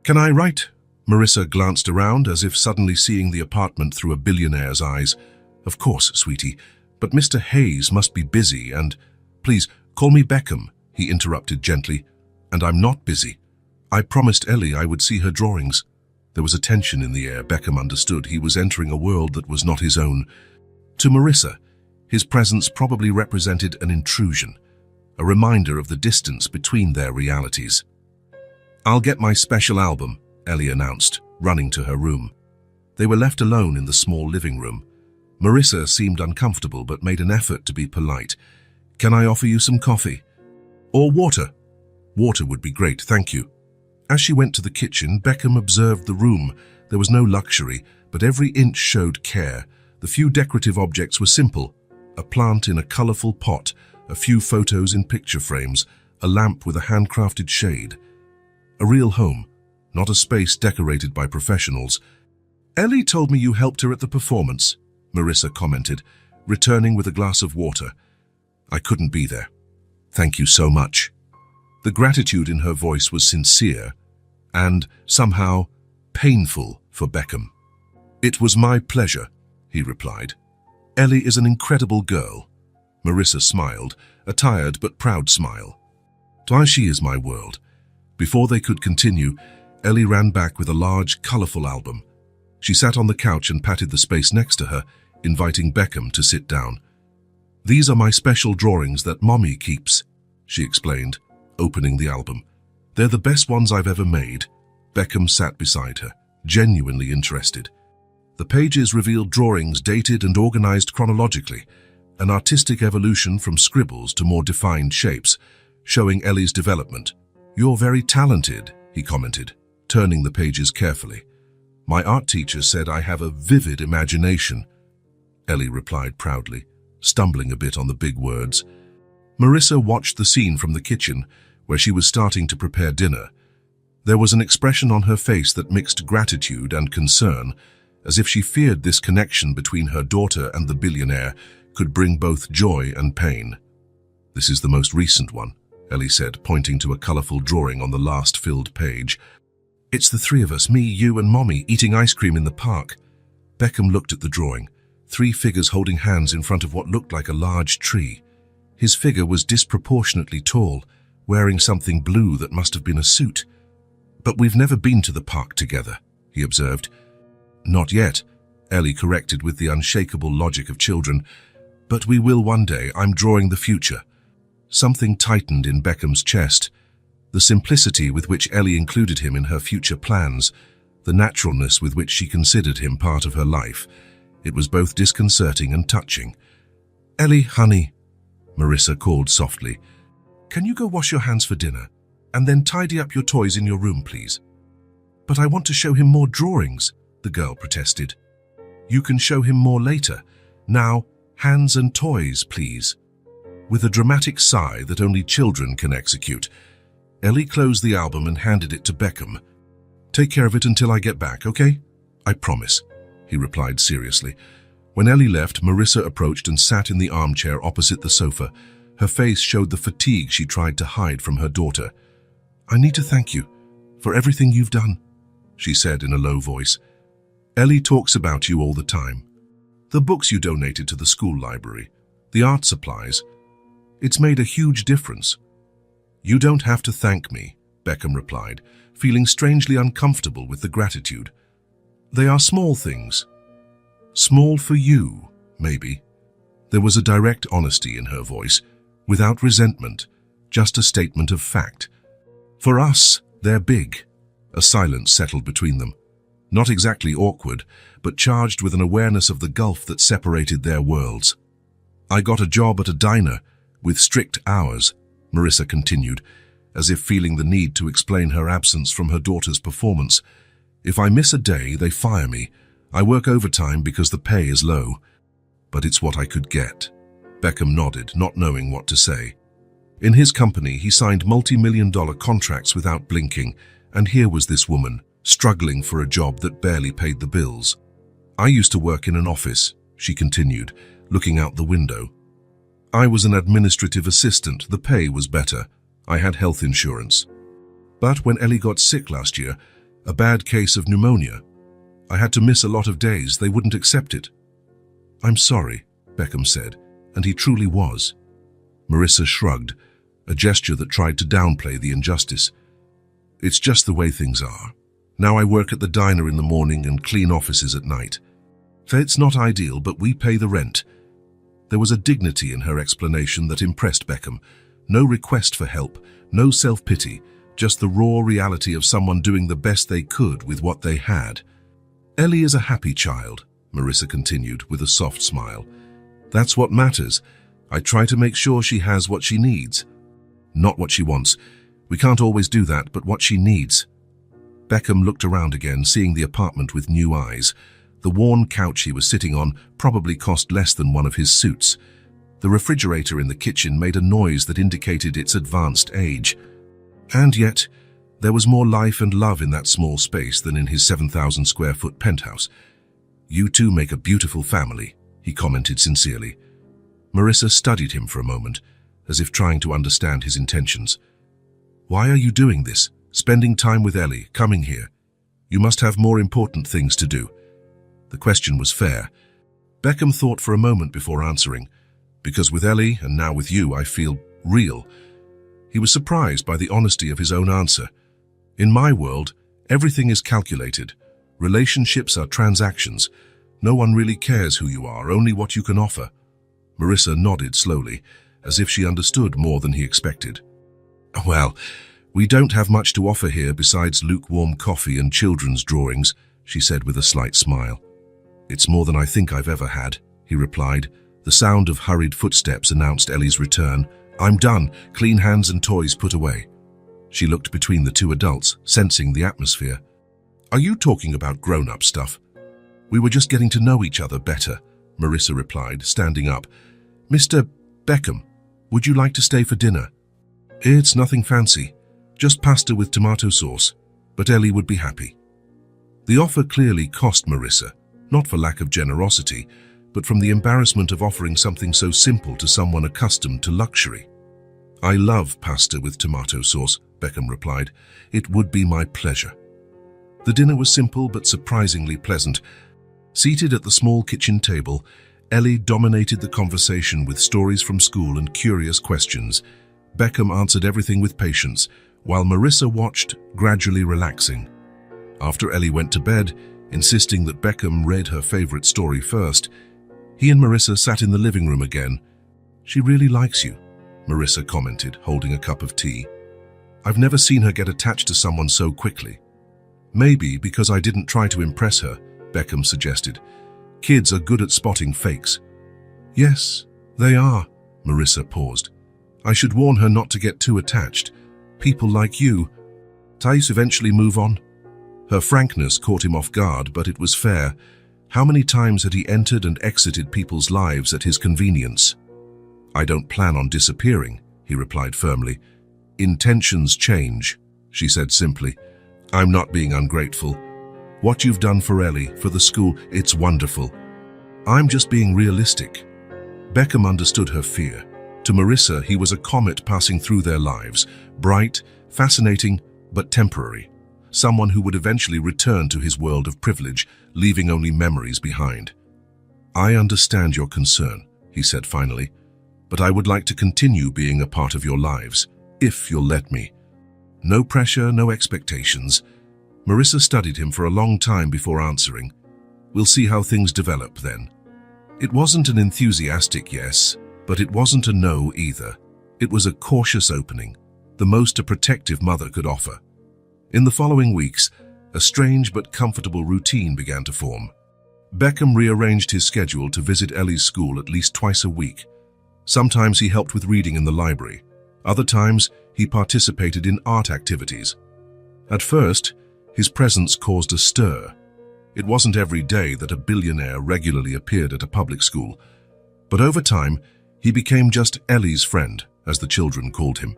"Can I write?" Marissa glanced around as if suddenly seeing the apartment through a billionaire's eyes. "Of course, sweetie, but Mr. Hayes must be busy and—" "Please, call me Beckham," he interrupted gently. "And I'm not busy. I promised Ellie I would see her drawings." There was a tension in the air. Beckham understood he was entering a world that was not his own. To Marissa, his presence probably represented an intrusion, a reminder of the distance between their realities. "I'll get my special album," Ellie announced, running to her room. They were left alone in the small living room. Marissa seemed uncomfortable but made an effort to be polite. "Can I offer you some coffee? Or water?" "Water would be great, thank you." As she went to the kitchen, Beckham observed the room. There was no luxury, but every inch showed care. The few decorative objects were simple. A plant in a colorful pot, a few photos in picture frames, a lamp with a handcrafted shade. A real home, not a space decorated by professionals. "Ellie told me you helped her at the performance," Marissa commented, returning with a glass of water. "I couldn't be there. Thank you so much." The gratitude in her voice was sincere and, somehow, painful for Beckham. "It was my pleasure," he replied. "Ellie is an incredible girl." Marissa smiled, a tired but proud smile. "Why, she is my world." Before they could continue, Ellie ran back with a large, colorful album. She sat on the couch and patted the space next to her, inviting Beckham to sit down. "These are my special drawings that Mommy keeps," she explained, opening the album. "They're the best ones I've ever made." Beckham sat beside her, genuinely interested. The pages revealed drawings dated and organized chronologically, an artistic evolution from scribbles to more defined shapes, showing Ellie's development. "You're very talented," he commented, turning the pages carefully. "My art teacher said I have a vivid imagination," Ellie replied proudly, stumbling a bit on the big words. Marissa watched the scene from the kitchen, where she was starting to prepare dinner. There was an expression on her face that mixed gratitude and concern, as if she feared this connection between her daughter and the billionaire could bring both joy and pain. "This is the most recent one," Ellie said, pointing to a colorful drawing on the last filled page. "It's the three of us, me, you and Mommy, eating ice cream in the park." Beckham looked at the drawing, 3 figures holding hands in front of what looked like a large tree. His figure was disproportionately tall, wearing something blue that must have been a suit. "But we've never been to the park together," he observed. "Not yet," Ellie corrected with the unshakable logic of children. "But we will one day. I'm drawing the future." Something tightened in Beckham's chest. The simplicity with which Ellie included him in her future plans, the naturalness with which she considered him part of her life. It was both disconcerting and touching. "Ellie, honey," Marissa called softly, "can you go wash your hands for dinner? And then tidy up your toys in your room, please." "But I want to show him more drawings," the girl protested. "You can show him more later. Now, hands and toys, please." With a dramatic sigh that only children can execute, Ellie closed the album and handed it to Beckham. "Take care of it until I get back, okay?" "I promise," he replied seriously. When Ellie left, Marissa approached and sat in the armchair opposite the sofa. Her face showed the fatigue she tried to hide from her daughter. "I need to thank you for everything you've done," she said in a low voice. "Ellie talks about you all the time. The books you donated to the school library, the art supplies. It's made a huge difference." "You don't have to thank me," Beckham replied, feeling strangely uncomfortable with the gratitude. "They are small things. Small for you, maybe." There was a direct honesty in her voice, without resentment, just a statement of fact. "For us, they're big." A silence settled between them. Not exactly awkward, but charged with an awareness of the gulf that separated their worlds. "I got a job at a diner, with strict hours," Marissa continued, as if feeling the need to explain her absence from her daughter's performance. "If I miss a day, they fire me. I work overtime because the pay is low. But it's what I could get." Beckham nodded, not knowing what to say. In his company, he signed multi-million-dollar contracts without blinking, and here was this woman, struggling for a job that barely paid the bills. "I used to work in an office," she continued, looking out the window. "I was an administrative assistant. The pay was better. I had health insurance. But when Ellie got sick last year, a bad case of pneumonia, I had to miss a lot of days. They wouldn't accept it." "I'm sorry," Beckham said, and he truly was. Marissa shrugged, a gesture that tried to downplay the injustice. "It's just the way things are. Now I work at the diner in the morning and clean offices at night. It's not ideal, but we pay the rent." There was a dignity in her explanation that impressed Beckham. No request for help, no self-pity, just the raw reality of someone doing the best they could with what they had. "Ellie is a happy child," Marissa continued with a soft smile. "That's what matters. I try to make sure she has what she needs. Not what she wants. We can't always do that, but what she needs." Beckham looked around again, seeing the apartment with new eyes. The worn couch he was sitting on probably cost less than one of his suits. The refrigerator in the kitchen made a noise that indicated its advanced age. And yet, there was more life and love in that small space than in his 7,000 square foot penthouse. "You two make a beautiful family," he commented sincerely. Marissa studied him for a moment, as if trying to understand his intentions. "Why are you doing this? Spending time with Ellie, coming here? You must have more important things to do." The question was fair. Beckham thought for a moment before answering. "Because with Ellie, and now with you, I feel real." He was surprised by the honesty of his own answer. "In my world, everything is calculated. Relationships are transactions. No one really cares who you are, only what you can offer." Marissa nodded slowly, as if she understood more than he expected. "Well, we don't have much to offer here besides lukewarm coffee and children's drawings," she said with a slight smile. "It's more than I think I've ever had," he replied. The sound of hurried footsteps announced Ellie's return. "I'm done. Clean hands and toys put away." She looked between the two adults, sensing the atmosphere. "Are you talking about grown-up stuff?" "We were just getting to know each other better," Marissa replied, standing up. "Mr. Beckham, would you like to stay for dinner?" "It's nothing fancy. Just pasta with tomato sauce, but Ellie would be happy." The offer clearly cost Marissa, not for lack of generosity, but from the embarrassment of offering something so simple to someone accustomed to luxury. "I love pasta with tomato sauce," Beckham replied. "It would be my pleasure." The dinner was simple but surprisingly pleasant. Seated at the small kitchen table, Ellie dominated the conversation with stories from school and curious questions. Beckham answered everything with patience, while Marissa watched, gradually relaxing. After Ellie went to bed, insisting that Beckham read her favorite story first, he and Marissa sat in the living room again. "She really likes you," Marissa commented, holding a cup of tea. "I've never seen her get attached to someone so quickly." "Maybe because I didn't try to impress her," Beckham suggested. "Kids are good at spotting fakes." "Yes, they are," Marissa paused. "I should warn her not to get too attached. People like you." Thais eventually move on. Her frankness caught him off guard, but it was fair. How many times had he entered and exited people's lives at his convenience? "I don't plan on disappearing," he replied firmly. "Intentions change," she said simply. "I'm not being ungrateful. What you've done for Ellie, for the school, it's wonderful. I'm just being realistic." Beckham understood her fear. To Marissa, he was a comet passing through their lives, bright, fascinating, but temporary. Someone who would eventually return to his world of privilege, leaving only memories behind. "I understand your concern," he said finally, "but I would like to continue being a part of your lives, if you'll let me." No pressure, no expectations. Marissa studied him for a long time before answering. "We'll see how things develop then." It wasn't an enthusiastic yes, but it wasn't a no either. It was a cautious opening, the most a protective mother could offer. In the following weeks, a strange but comfortable routine began to form. Beckham rearranged his schedule to visit Ellie's school at least twice a week. Sometimes he helped with reading in the library. Other times, he participated in art activities. At first, his presence caused a stir. It wasn't every day that a billionaire regularly appeared at a public school, but over time, he became just Ellie's friend, as the children called him.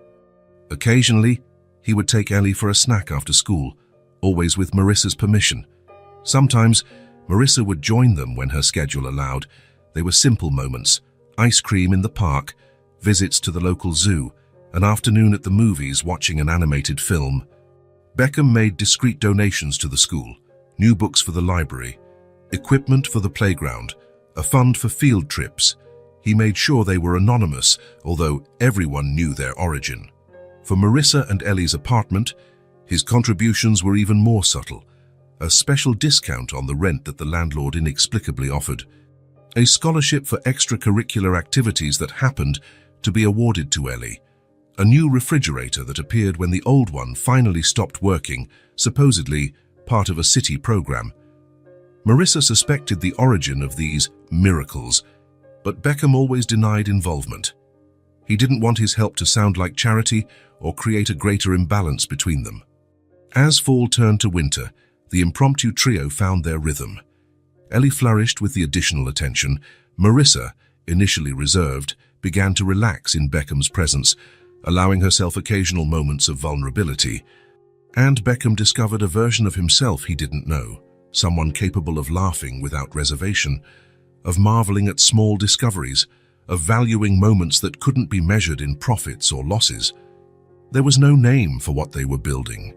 Occasionally, he would take Ellie for a snack after school, always with Marissa's permission. Sometimes, Marissa would join them when her schedule allowed. They were simple moments: ice cream in the park, visits to the local zoo, an afternoon at the movies watching an animated film. Beckham made discreet donations to the school, new books for the library, equipment for the playground, a fund for field trips. He made sure they were anonymous, although everyone knew their origin. For Marissa and Ellie's apartment, his contributions were even more subtle. A special discount on the rent that the landlord inexplicably offered. A scholarship for extracurricular activities that happened to be awarded to Ellie. A new refrigerator that appeared when the old one finally stopped working, supposedly part of a city program. Marissa suspected the origin of these miracles, but Beckham always denied involvement. He didn't want his help to sound like charity or create a greater imbalance between them. As fall turned to winter, the impromptu trio found their rhythm. Ellie flourished with the additional attention. Marissa, initially reserved, began to relax in Beckham's presence, allowing herself occasional moments of vulnerability. And Beckham discovered a version of himself he didn't know, someone capable of laughing without reservation, of marveling at small discoveries, of valuing moments that couldn't be measured in profits or losses. There was no name for what they were building.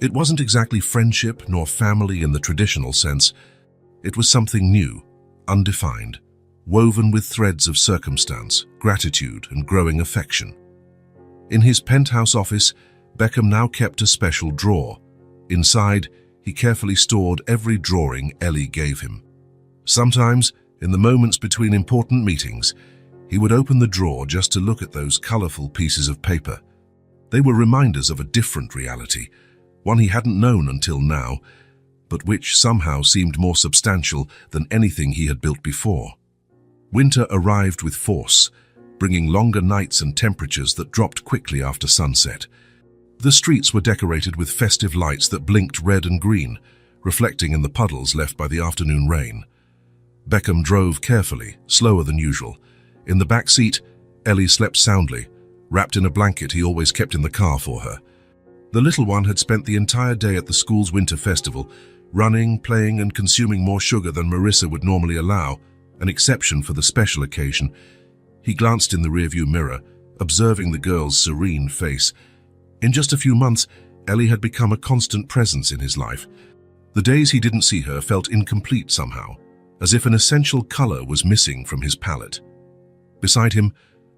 It wasn't exactly friendship nor family in the traditional sense. It was something new, undefined, woven with threads of circumstance, gratitude, and growing affection. In his penthouse office, Beckham now kept a special drawer. Inside, he carefully stored every drawing Ellie gave him. Sometimes, in the moments between important meetings, he would open the drawer just to look at those colorful pieces of paper. They were reminders of a different reality, one he hadn't known until now, but which somehow seemed more substantial than anything he had built before. Winter arrived with force, bringing longer nights and temperatures that dropped quickly after sunset. The streets were decorated with festive lights that blinked red and green, reflecting in the puddles left by the afternoon rain. Beckham drove carefully, slower than usual. In the back seat, Ellie slept soundly, wrapped in a blanket he always kept in the car for her. The little one had spent the entire day at the school's winter festival, running, playing, and consuming more sugar than Marissa would normally allow, an exception for the special occasion. He glanced in the rearview mirror, observing the girl's serene face. In just a few months, Ellie had become a constant presence in his life. The days he didn't see her felt incomplete somehow, as if an essential color was missing from his palette. Beside him,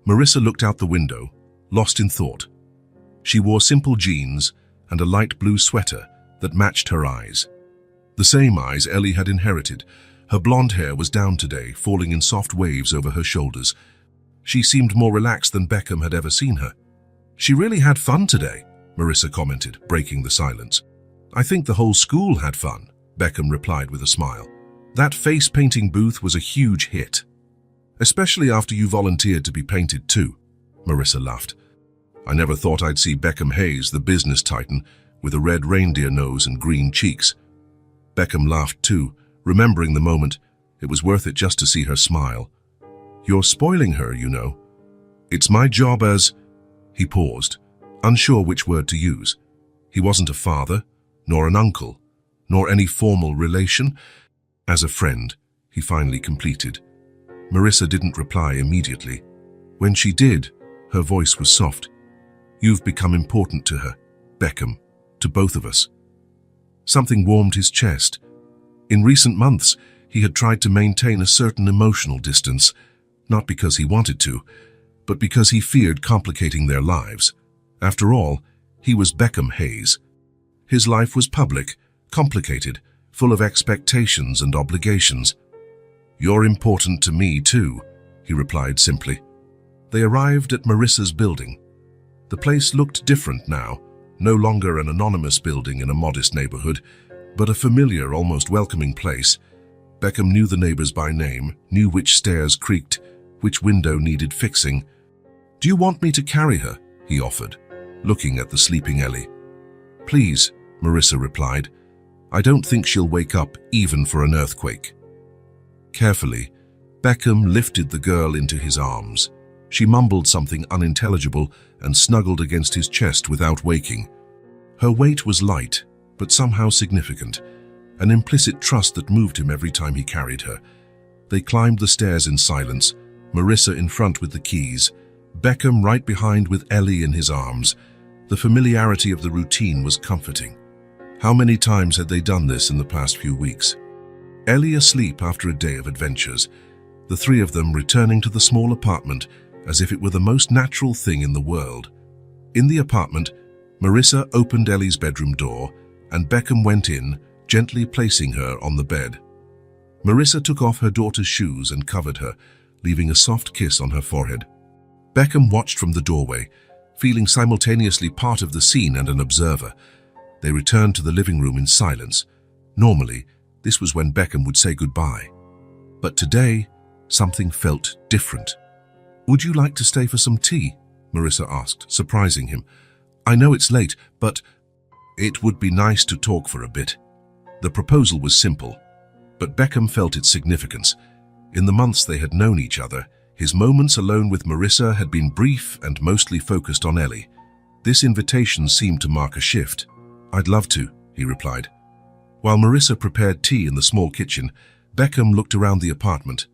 Marissa looked out the window, lost in thought. She wore simple jeans and a light blue sweater that matched her eyes. The same eyes Ellie had inherited. Her blonde hair was down today, falling in soft waves over her shoulders. She seemed more relaxed than Beckham had ever seen her. "She really had fun today," Marissa commented, breaking the silence. "I think the whole school had fun," Beckham replied with a smile. "That face-painting booth was a huge hit. Especially after you volunteered to be painted too," Marissa laughed. "I never thought I'd see Beckham Hayes, the business titan, with a red reindeer nose and green cheeks." Beckham laughed too, remembering the moment. It was worth it just to see her smile. "You're spoiling her, you know. It's my job as—" He paused, unsure which word to use. He wasn't a father, nor an uncle, nor any formal relation. "As a friend," he finally completed. Marissa didn't reply immediately. When she did, her voice was soft. "You've become important to her, Beckham, to both of us." Something warmed his chest. In recent months, he had tried to maintain a certain emotional distance, not because he wanted to, but because he feared complicating their lives. After all, he was Beckham Hayes. His life was public, complicated, full of expectations and obligations. "You're important to me too," he replied simply. They arrived at Marissa's building. The place looked different now, no longer an anonymous building in a modest neighborhood, but a familiar, almost welcoming place. Beckham knew the neighbors by name, knew which stairs creaked, which window needed fixing. "Do you want me to carry her?" he offered, looking at the sleeping Ellie. "Please," Marissa replied. "I don't think she'll wake up even for an earthquake." Carefully, Beckham lifted the girl into his arms. She mumbled something unintelligible and snuggled against his chest without waking. Her weight was light, but somehow significant, an implicit trust that moved him every time he carried her. They climbed the stairs in silence, Marissa in front with the keys, Beckham right behind with Ellie in his arms. The familiarity of the routine was comforting. How many times had they done this in the past few weeks? Ellie asleep after a day of adventures, the three of them returning to the small apartment as if it were the most natural thing in the world. In the apartment, Marissa opened Ellie's bedroom door, and Beckham went in, gently placing her on the bed. Marissa took off her daughter's shoes and covered her, leaving a soft kiss on her forehead. Beckham watched from the doorway, feeling simultaneously part of the scene and an observer. They returned to the living room in silence. Normally, this was when Beckham would say goodbye. But today, something felt different. "Would you like to stay for some tea?" Marissa asked, surprising him. "I know it's late, but it would be nice to talk for a bit." The proposal was simple, but Beckham felt its significance. In the months they had known each other, his moments alone with Marissa had been brief and mostly focused on Ellie. This invitation seemed to mark a shift. "I'd love to," he replied. While Marissa prepared tea in the small kitchen, Beckham looked around the apartment.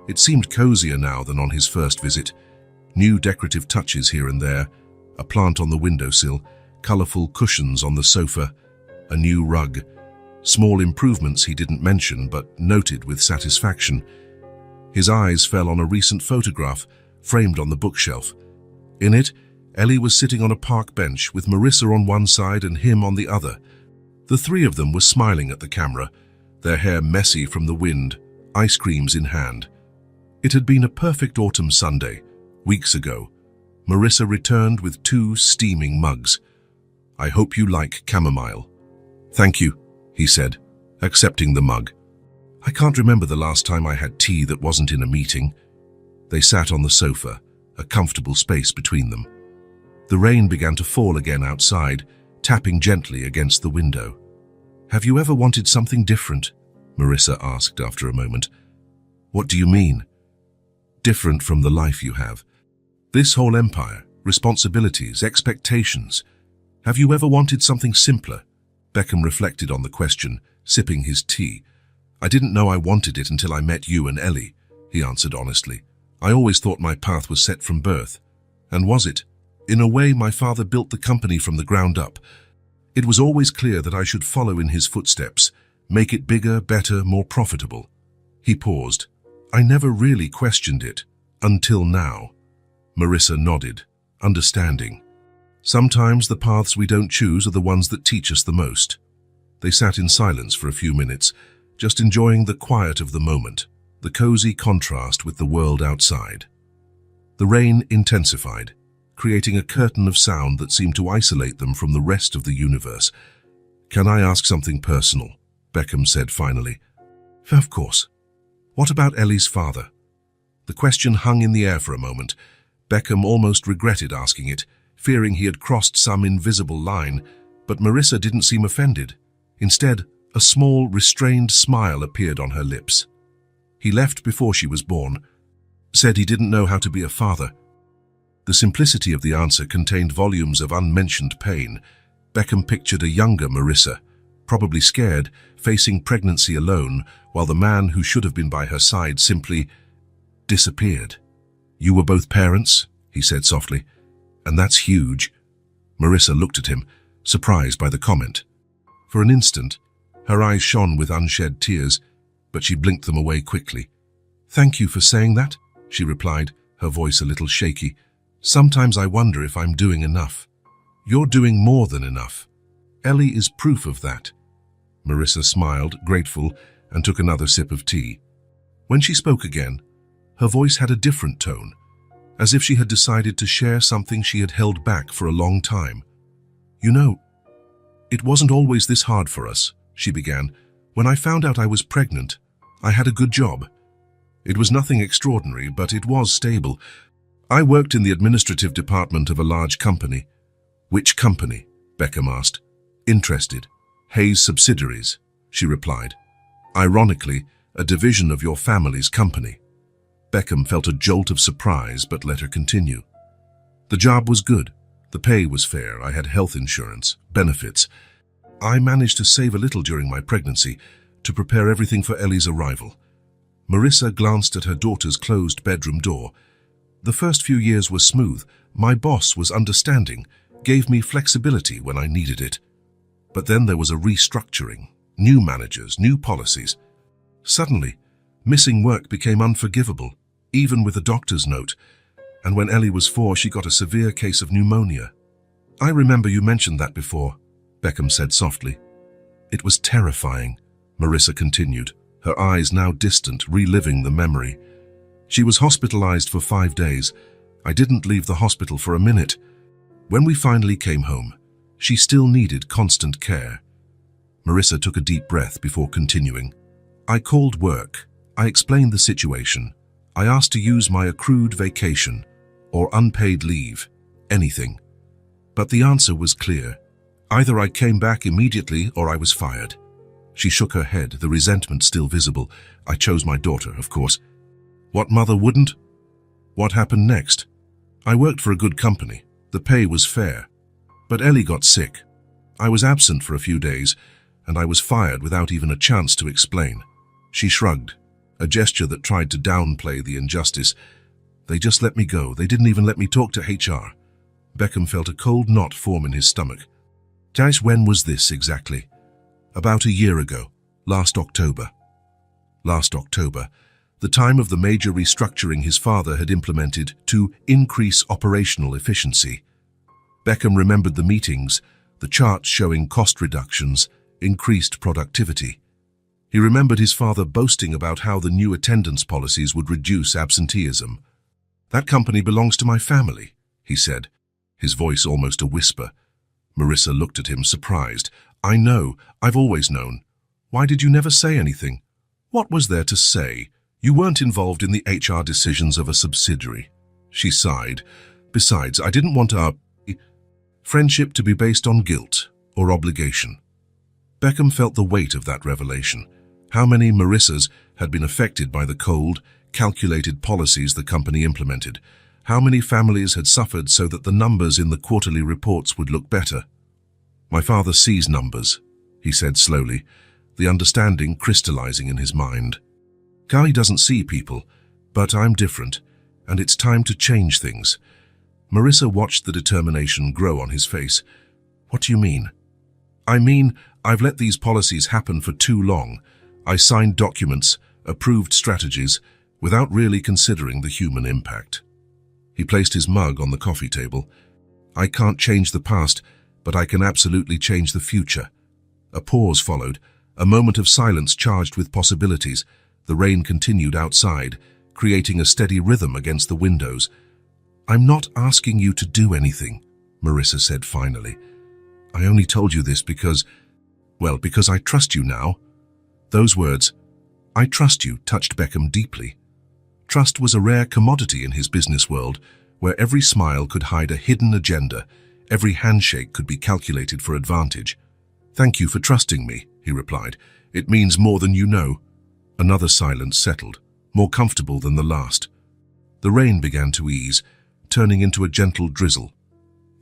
It seemed cozier now than on his first visit. New decorative touches here and there, a plant on the windowsill, colorful cushions on the sofa, a new rug. Small improvements he didn't mention but noted with satisfaction. His eyes fell on a recent photograph framed on the bookshelf. In it, Ellie was sitting on a park bench with Marissa on one side and him on the other. The three of them were smiling at the camera, their hair messy from the wind, ice creams in hand. It had been a perfect autumn Sunday, weeks ago. Marissa returned with 2 steaming mugs. "I hope you like chamomile." "Thank you," he said, accepting the mug. I can't remember the last time I had tea that wasn't in a meeting. They sat on the sofa, a comfortable space between them. The rain began to fall again outside, tapping gently against the window. "Have you ever wanted something different?" Marissa asked after a moment. "What do you mean?" "Different from the life you have. This whole empire, responsibilities, expectations. Have you ever wanted something simpler?" Beckham reflected on the question, sipping his tea. "I didn't know I wanted it until I met you and Ellie," he answered honestly. "I always thought my path was set from birth. And was it? In a way, my father built the company from the ground up. It was always clear that I should follow in his footsteps, make it bigger, better, more profitable." He paused. "I never really questioned it, until now." Marissa nodded, understanding. Sometimes the paths we don't choose are the ones that teach us the most. They sat in silence for a few minutes, just enjoying the quiet of the moment, the cozy contrast with the world outside. The rain intensified, creating a curtain of sound that seemed to isolate them from the rest of the universe. "Can I ask something personal?" Beckham said finally. "Of course. What about Ellie's father?" The question hung in the air for a moment. Beckham almost regretted asking it, fearing he had crossed some invisible line, but Marissa didn't seem offended. Instead, a small, restrained smile appeared on her lips. "He left before she was born. Said he didn't know how to be a father." The simplicity of the answer contained volumes of unmentioned pain. Beckham pictured a younger Marissa, probably scared, facing pregnancy alone, while the man who should have been by her side simply disappeared. "You were both parents?" he said softly. "And that's huge." Marissa looked at him, surprised by the comment. For an instant, her eyes shone with unshed tears, but she blinked them away quickly. "Thank you for saying that," she replied, her voice a little shaky. "Sometimes I wonder if I'm doing enough." "You're doing more than enough. Ellie is proof of that." Marissa smiled, grateful, and took another sip of tea. When she spoke again, her voice had a different tone, as if she had decided to share something she had held back for a long time. "You know, it wasn't always this hard for us," she began. "When I found out I was pregnant, I had a good job. It was nothing extraordinary, but it was stable. I worked in the administrative department of a large company." "Which company?" Beckham asked. "Interested." "Hayes Subsidiaries," she replied. "Ironically, a division of your family's company." Beckham felt a jolt of surprise, but let her continue. "The job was good. The pay was fair. I had health insurance, benefits. I managed to save a little during my pregnancy to prepare everything for Ellie's arrival." Marissa glanced at her daughter's closed bedroom door. "The first few years were smooth. My boss was understanding, gave me flexibility when I needed it. But then there was a restructuring, new managers, new policies. Suddenly, missing work became unforgivable, even with a doctor's note. And when Ellie was 4, she got a severe case of pneumonia." "I remember you mentioned that before," Beckham said softly. "It was terrifying," Marissa continued, her eyes now distant, reliving the memory. "She was hospitalized for 5 days. I didn't leave the hospital for a minute. When we finally came home, she still needed constant care." Marissa took a deep breath before continuing. "I called work. I explained the situation. I asked to use my accrued vacation or unpaid leave, anything. But the answer was clear. Either I came back immediately or I was fired." She shook her head, the resentment still visible. "I chose my daughter, of course. What mother wouldn't?" "What happened next?" "I worked for a good company. The pay was fair. But Ellie got sick. I was absent for a few days, and I was fired without even a chance to explain." She shrugged, a gesture that tried to downplay the injustice. "They just let me go. They didn't even let me talk to HR." Beckham felt a cold knot form in his stomach. "Guys, when was this exactly?" "About a year ago, last October." Last October, the time of the major restructuring his father had implemented to increase operational efficiency. Beckham remembered the meetings, the charts showing cost reductions, increased productivity. He remembered his father boasting about how the new attendance policies would reduce absenteeism. "That company belongs to my family," he said, his voice almost a whisper. Marissa looked at him, surprised. "I know. I've always known. Why did you never say anything? What was there to say? You weren't involved in the HR decisions of a subsidiary. She sighed. Besides, I didn't want our friendship to be based on guilt or obligation. Beckham felt the weight of that revelation. How many Marissas had been affected by the cold, calculated policies the company implemented? How many families had suffered so that the numbers in the quarterly reports would look better? My father sees numbers, he said slowly, the understanding crystallizing in his mind. Kali doesn't see people, but I'm different, and it's time to change things. Marissa watched the determination grow on his face. What do you mean? I mean, I've let these policies happen for too long. I signed documents, approved strategies, without really considering the human impact. He placed his mug on the coffee table. I can't change the past, but I can absolutely change the future. A pause followed, a moment of silence charged with possibilities. The rain continued outside, creating a steady rhythm against the windows. I'm not asking you to do anything, Marissa said finally. I only told you this because I trust you now. Those words, I trust you, touched Beckham deeply. Trust was a rare commodity in his business world, where every smile could hide a hidden agenda, every handshake could be calculated for advantage. Thank you for trusting me, he replied. It means more than you know. Another silence settled, more comfortable than the last. The rain began to ease, turning into a gentle drizzle.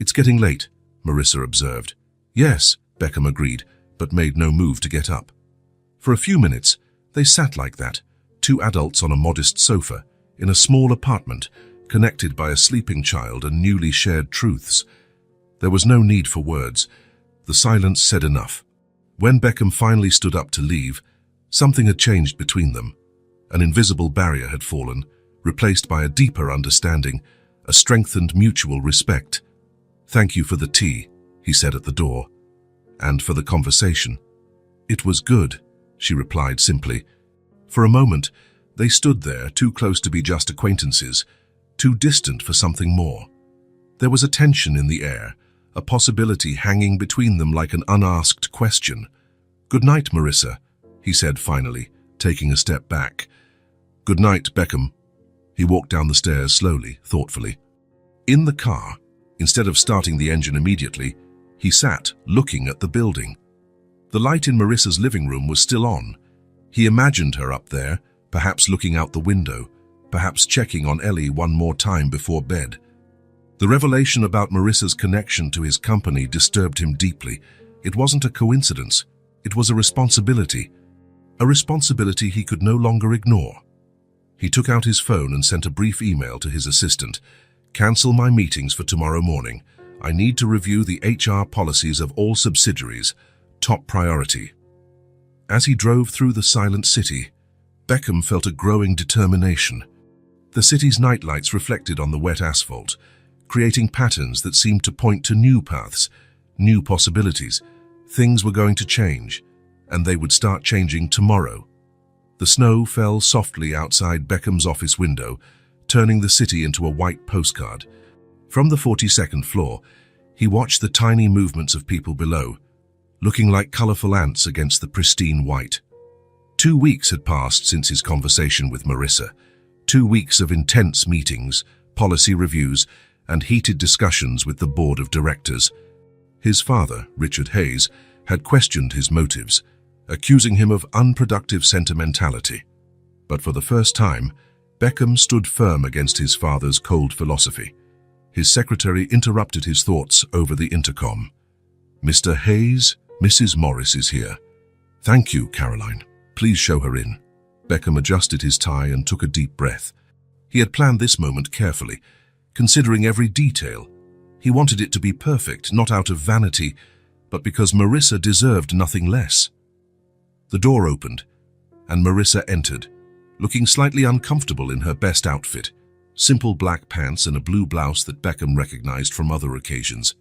It's getting late, Marissa observed. Yes, Beckham agreed, but made no move to get up. For a few minutes, they sat like that, two adults on a modest sofa, in a small apartment, connected by a sleeping child and newly shared truths. There was no need for words. The silence said enough. When Beckham finally stood up to leave, something had changed between them. An invisible barrier had fallen, replaced by a deeper understanding, a strengthened mutual respect. Thank you for the tea, he said at the door, and for the conversation. It was good, she replied simply. For a moment, they stood there, too close to be just acquaintances, too distant for something more. There was a tension in the air, a possibility hanging between them like an unasked question. Good night, Marissa, he said finally, taking a step back. Good night, Beckham. He walked down the stairs slowly, thoughtfully. In the car, instead of starting the engine immediately, he sat, looking at the building. The light in Marissa's living room was still on. He imagined her up there, perhaps looking out the window, perhaps checking on Ellie one more time before bed. The revelation about Marissa's connection to his company disturbed him deeply. It wasn't a coincidence. It was a responsibility he could no longer ignore. He took out his phone and sent a brief email to his assistant. Cancel my meetings for tomorrow morning. I need to review the HR policies of all subsidiaries. Top priority. As he drove through the silent city, Beckham felt a growing determination. The city's nightlights reflected on the wet asphalt, creating patterns that seemed to point to new paths, new possibilities. Things were going to change, and they would start changing tomorrow. The snow fell softly outside Beckham's office window, turning the city into a white postcard. From the 42nd floor, he watched the tiny movements of people below, looking like colorful ants against the pristine white. 2 weeks had passed since his conversation with Marissa. 2 weeks of intense meetings, policy reviews, and heated discussions with the board of directors. His father, Richard Hayes, had questioned his motives, accusing him of unproductive sentimentality. But for the first time, Beckham stood firm against his father's cold philosophy. His secretary interrupted his thoughts over the intercom. Mr. Hayes, Mrs. Morris is here. Thank you, Caroline. Please show her in. Beckham adjusted his tie and took a deep breath. He had planned this moment carefully, considering every detail. He wanted it to be perfect, not out of vanity, but because Marissa deserved nothing less. The door opened, and Marissa entered, looking slightly uncomfortable in her best outfit, simple black pants and a blue blouse that Beckham recognized from other occasions.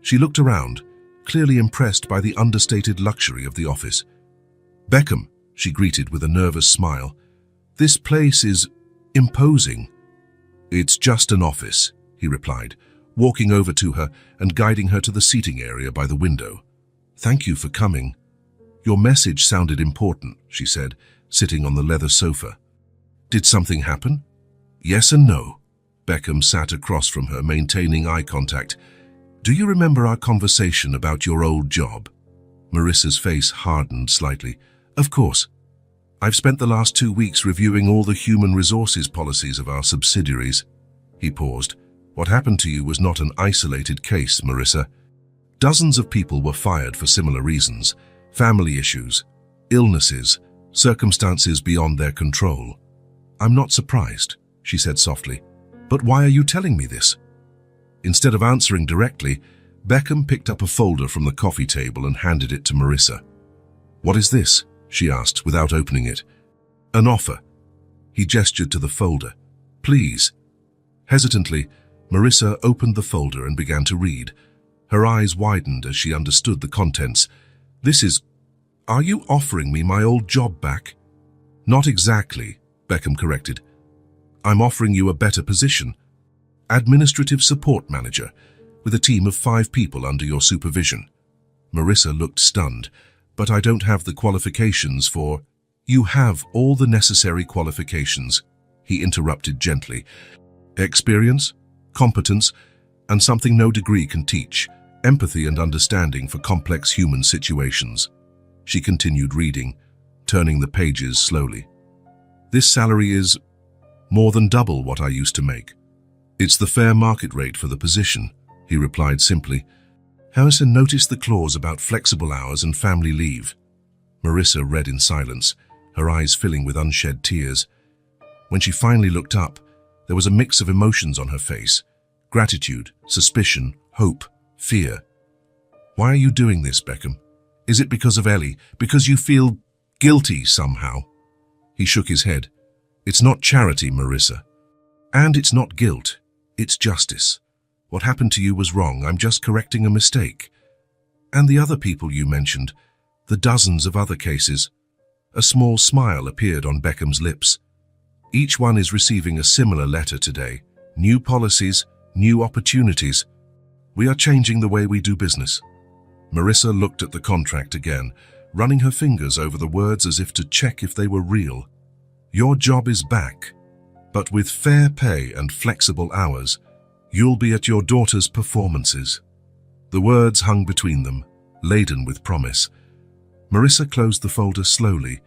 She looked around, clearly impressed by the understated luxury of the office. Beckham, she greeted with a nervous smile. This place is imposing. It's just an office, he replied, walking over to her and guiding her to the seating area by the window. Thank you for coming. Your message sounded important, she said, sitting on the leather sofa. Did something happen? Yes and no. Beckham sat across from her, maintaining eye contact. Do you remember our conversation about your old job? Marissa's face hardened slightly. Of course. I've spent the last 2 weeks reviewing all the human resources policies of our subsidiaries. He paused. What happened to you was not an isolated case, Marissa. Dozens of people were fired for similar reasons. Family issues, illnesses, circumstances beyond their control. I'm not surprised, she said softly. But why are you telling me this? Instead of answering directly, Beckham picked up a folder from the coffee table and handed it to Marissa. What is this? She asked without opening it. An offer. He gestured to the folder. Please. Hesitantly, Marissa opened the folder and began to read. Her eyes widened as she understood the contents. This is... Are you offering me my old job back? Not exactly, Beckham corrected. I'm offering you a better position. Administrative support manager, with a team of 5 people under your supervision. Marissa looked stunned. But I don't have the qualifications for... You have all the necessary qualifications, he interrupted gently. Experience, competence, and something no degree can teach, empathy and understanding for complex human situations. She continued reading, turning the pages slowly. This salary is more than double what I used to make. It's the fair market rate for the position, he replied simply. Harrison noticed the clause about flexible hours and family leave. Marissa read in silence, her eyes filling with unshed tears. When she finally looked up, there was a mix of emotions on her face. Gratitude, suspicion, hope, fear. Why are you doing this, Beckham? Is it because of Ellie? Because you feel guilty somehow? He shook his head. It's not charity, Marissa. And it's not guilt. It's justice. What happened to you was wrong. I'm just correcting a mistake. And the other people you mentioned, the dozens of other cases. A small smile appeared on Beckham's lips. Each one is receiving a similar letter today. New policies, new opportunities. We are changing the way we do business. Marissa looked at the contract again, running her fingers over the words as if to check if they were real. Your job is back, but with fair pay and flexible hours. You'll be at your daughter's performances. The words hung between them, laden with promise. Marissa closed the folder slowly,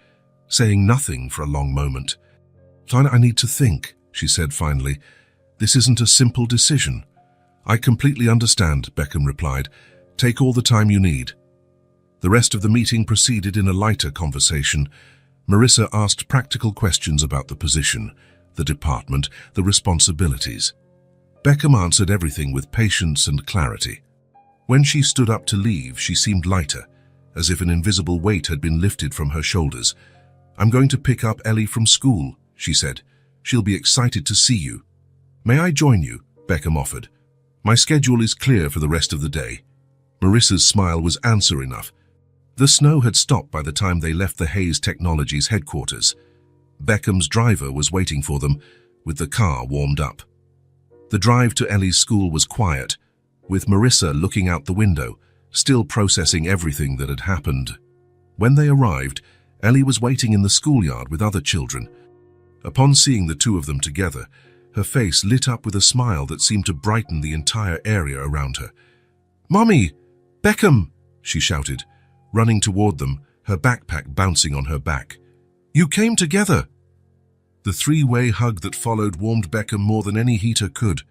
saying nothing for a long moment. I need to think, she said finally. This isn't a simple decision. I completely understand, Beckham replied. Take all the time you need. The rest of the meeting proceeded in a lighter conversation. Marissa asked practical questions about the position, the department, the responsibilities. Beckham answered everything with patience and clarity. When she stood up to leave, she seemed lighter, as if an invisible weight had been lifted from her shoulders. I'm going to pick up Ellie from school, she said. She'll be excited to see you. May I join you? Beckham offered. My schedule is clear for the rest of the day. Marissa's smile was answer enough. The snow had stopped by the time they left the Hayes Technologies headquarters. Beckham's driver was waiting for them, with the car warmed up. The drive to Ellie's school was quiet, with Marissa looking out the window, still processing everything that had happened. When they arrived, Ellie was waiting in the schoolyard with other children. Upon seeing the two of them together, her face lit up with a smile that seemed to brighten the entire area around her. "Mommy! Beckham!" she shouted, running toward them, her backpack bouncing on her back. "You came together!" The three-way hug that followed warmed Beckham more than any heater could.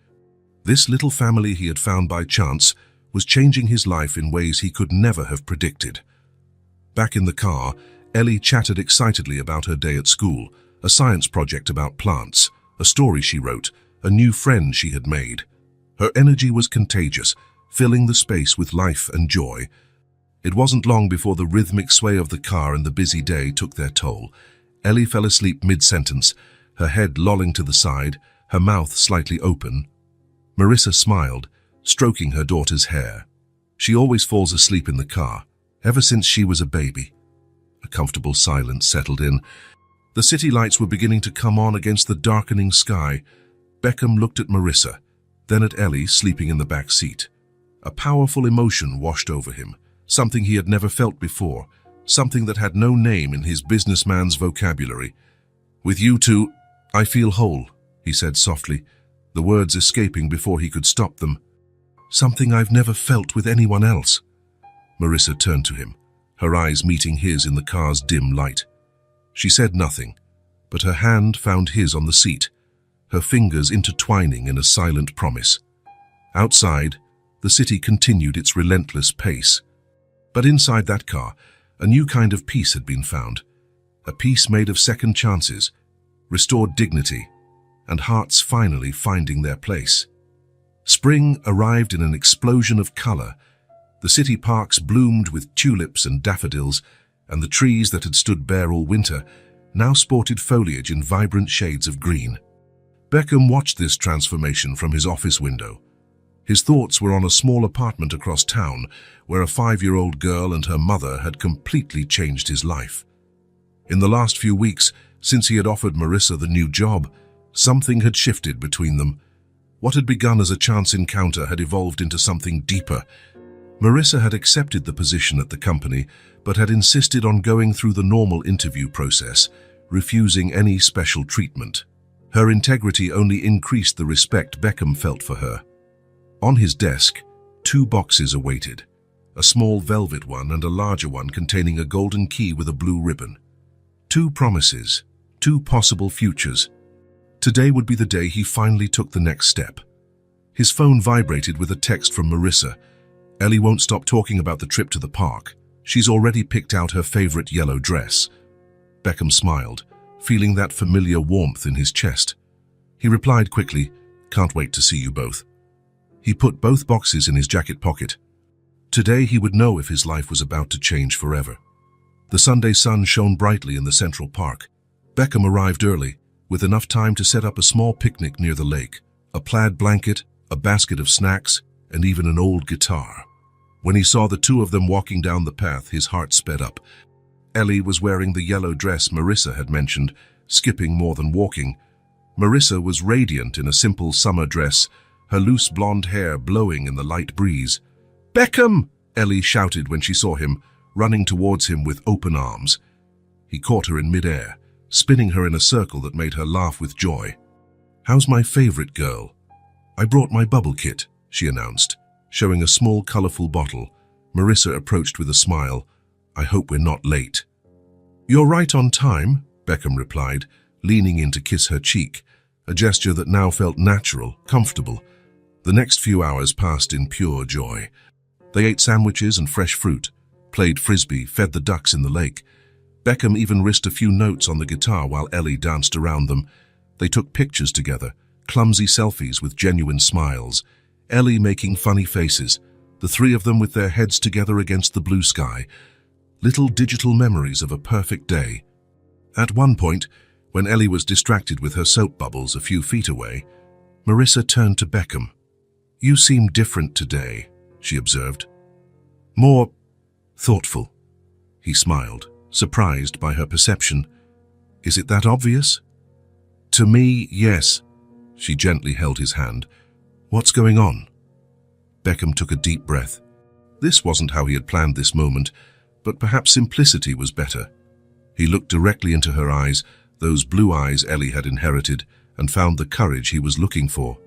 This little family he had found by chance was changing his life in ways he could never have predicted. Back in the car, Ellie chattered excitedly about her day at school, a science project about plants, a story she wrote, a new friend she had made. Her energy was contagious, filling the space with life and joy. It wasn't long before the rhythmic sway of the car and the busy day took their toll. Ellie fell asleep mid-sentence, her head lolling to the side, her mouth slightly open. Marissa smiled, stroking her daughter's hair. She always falls asleep in the car, ever since she was a baby. A comfortable silence settled in. The city lights were beginning to come on against the darkening sky. Beckham looked at Marissa, then at Ellie sleeping in the back seat. A powerful emotion washed over him, something he had never felt before, something that had no name in his businessman's vocabulary. "With you two, I feel whole," he said softly, the words escaping before he could stop them. "Something I've never felt with anyone else." Marissa turned to him, her eyes meeting his in the car's dim light. She said nothing, but her hand found his on the seat, her fingers intertwining in a silent promise. Outside, the city continued its relentless pace. But inside that car, a new kind of peace had been found. A peace made of second chances, restored dignity, and hearts finally finding their place. Spring arrived in an explosion of color. The city parks bloomed with tulips and daffodils, and the trees that had stood bare all winter now sported foliage in vibrant shades of green. Beckham watched this transformation from his office window. His thoughts were on a small apartment across town where a 5-year-old girl and her mother had completely changed his life. In the last few weeks, since he had offered Marissa the new job, something had shifted between them. What had begun as a chance encounter had evolved into something deeper. Marissa had accepted the position at the company, but had insisted on going through the normal interview process, refusing any special treatment. Her integrity only increased the respect Beckham felt for her. On his desk, 2 boxes awaited, a small velvet one and a larger one containing a golden key with a blue ribbon. 2 promises, 2 possible futures. Today would be the day he finally took the next step. His phone vibrated with a text from Marissa. "Ellie won't stop talking about the trip to the park. She's already picked out her favorite yellow dress." Beckham smiled, feeling that familiar warmth in his chest. He replied quickly, "Can't wait to see you both." He put both boxes in his jacket pocket. Today he would know if his life was about to change forever. The Sunday sun shone brightly in the Central Park. Beckham arrived early, with enough time to set up a small picnic near the lake, a plaid blanket, a basket of snacks, and even an old guitar. When he saw the 2 of them walking down the path, his heart sped up. Ellie was wearing the yellow dress Marissa had mentioned, skipping more than walking. Marissa was radiant in a simple summer dress, her loose blonde hair blowing in the light breeze. "Beckham!" Ellie shouted when she saw him, running towards him with open arms. He caught her in midair, spinning her in a circle that made her laugh with joy. "How's my favorite girl?" "I brought my bubble kit," she announced, showing a small, colorful bottle. Marissa approached with a smile. "I hope we're not late." "You're right on time," Beckham replied, leaning in to kiss her cheek, a gesture that now felt natural, comfortable. The next few hours passed in pure joy. They ate sandwiches and fresh fruit, played frisbee, fed the ducks in the lake. Beckham even risked a few notes on the guitar while Ellie danced around them. They took pictures together, clumsy selfies with genuine smiles, Ellie making funny faces, the 3 of them with their heads together against the blue sky. Little digital memories of a perfect day. At one point, when Ellie was distracted with her soap bubbles a few feet away, Marissa turned to Beckham. "You seem different today," she observed. "More thoughtful." He smiled, surprised by her perception. "Is it that obvious?" "To me, yes." She gently held his hand. "What's going on?" Beckham took a deep breath. This wasn't how he had planned this moment, but perhaps simplicity was better. He looked directly into her eyes, those blue eyes Ellie had inherited, and found the courage he was looking for.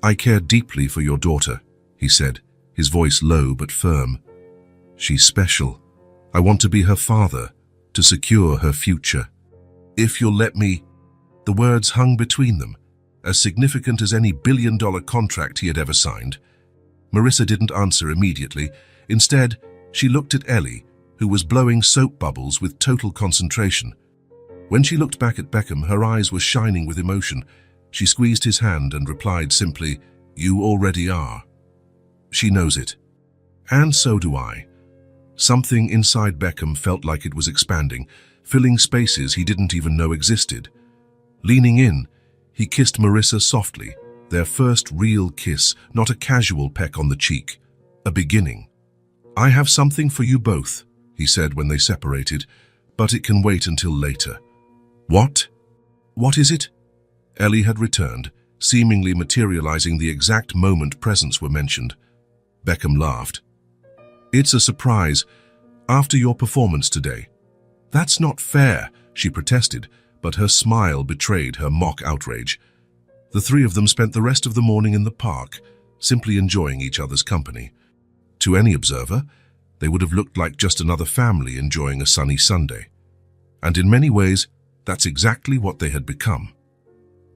"I care deeply for your daughter," he said, his voice low but firm. "She's special. I want to be her father, to secure her future. If you'll let me..." The words hung between them, as significant as any billion-dollar contract he had ever signed. Marissa didn't answer immediately. Instead, she looked at Ellie, who was blowing soap bubbles with total concentration. When she looked back at Beckham, her eyes were shining with emotion. She squeezed his hand and replied simply, "You already are." "She knows it. And so do I." Something inside Beckham felt like it was expanding, filling spaces he didn't even know existed. Leaning in, he kissed Marissa softly, their first real kiss, not a casual peck on the cheek, a beginning. "I have something for you both," he said when they separated, "but it can wait until later." "What? What is it?" Ellie had returned, seemingly materializing the exact moment presents were mentioned. Beckham laughed. "It's a surprise. After your performance today. That's not fair, she protested, but her smile betrayed her mock outrage. The three of them spent the rest of the morning in the park, simply enjoying each other's company. To any observer, they would have looked like just another family enjoying a sunny Sunday. And in many ways, that's exactly what they had become.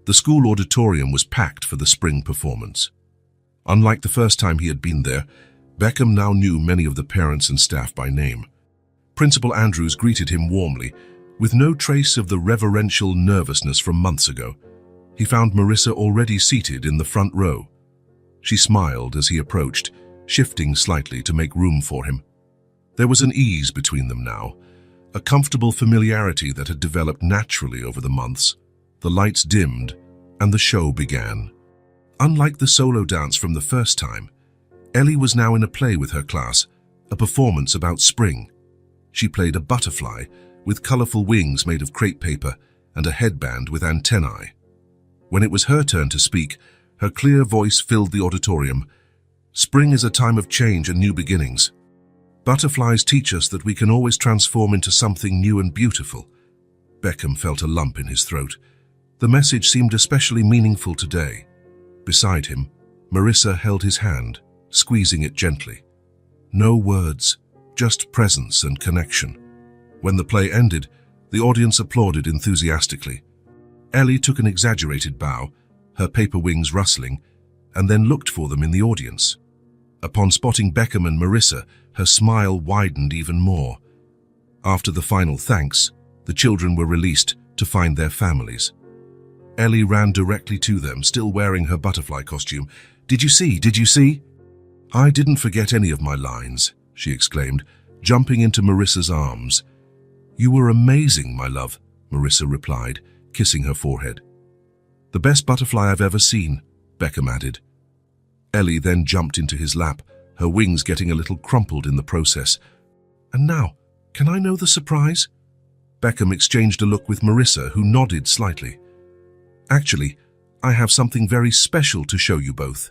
The school auditorium was packed for the spring performance. Unlike the first time he had been there, Beckham now knew many of the parents and staff by name. Principal Andrews greeted him warmly, with no trace of the reverential nervousness from months ago. He found Marissa already seated in the front row. She smiled as he approached, shifting slightly to make room for him. There was an ease between them now, a comfortable familiarity that had developed naturally over the months. The lights dimmed, and the show began. Unlike the solo dance from the first time, Ellie was now in a play with her class, a performance about spring. She played a butterfly with colorful wings made of crepe paper and a headband with antennae. When it was her turn to speak, her clear voice filled the auditorium. Spring is a time of change and new beginnings. Butterflies teach us that we can always transform into something new and beautiful. Beckham felt a lump in his throat. The message seemed especially meaningful today. Beside him, Marissa held his hand, squeezing it gently. No words, just presence and connection. When the play ended, the audience applauded enthusiastically. Ellie took an exaggerated bow, her paper wings rustling, and then looked for them in the audience. Upon spotting Beckham and Marissa, her smile widened even more. After the final thanks, the children were released to find their families. Ellie ran directly to them, still wearing her butterfly costume. Did you see? Did you see?" "I didn't forget any of my lines," she exclaimed, jumping into Marissa's arms. "You were amazing, my love," Marissa replied, kissing her forehead. "The best butterfly I've ever seen," Beckham added. Ellie then jumped into his lap, her wings getting a little crumpled in the process. "And now, can I know the surprise?" Beckham exchanged a look with Marissa, who nodded slightly. "Actually, I have something very special to show you both,"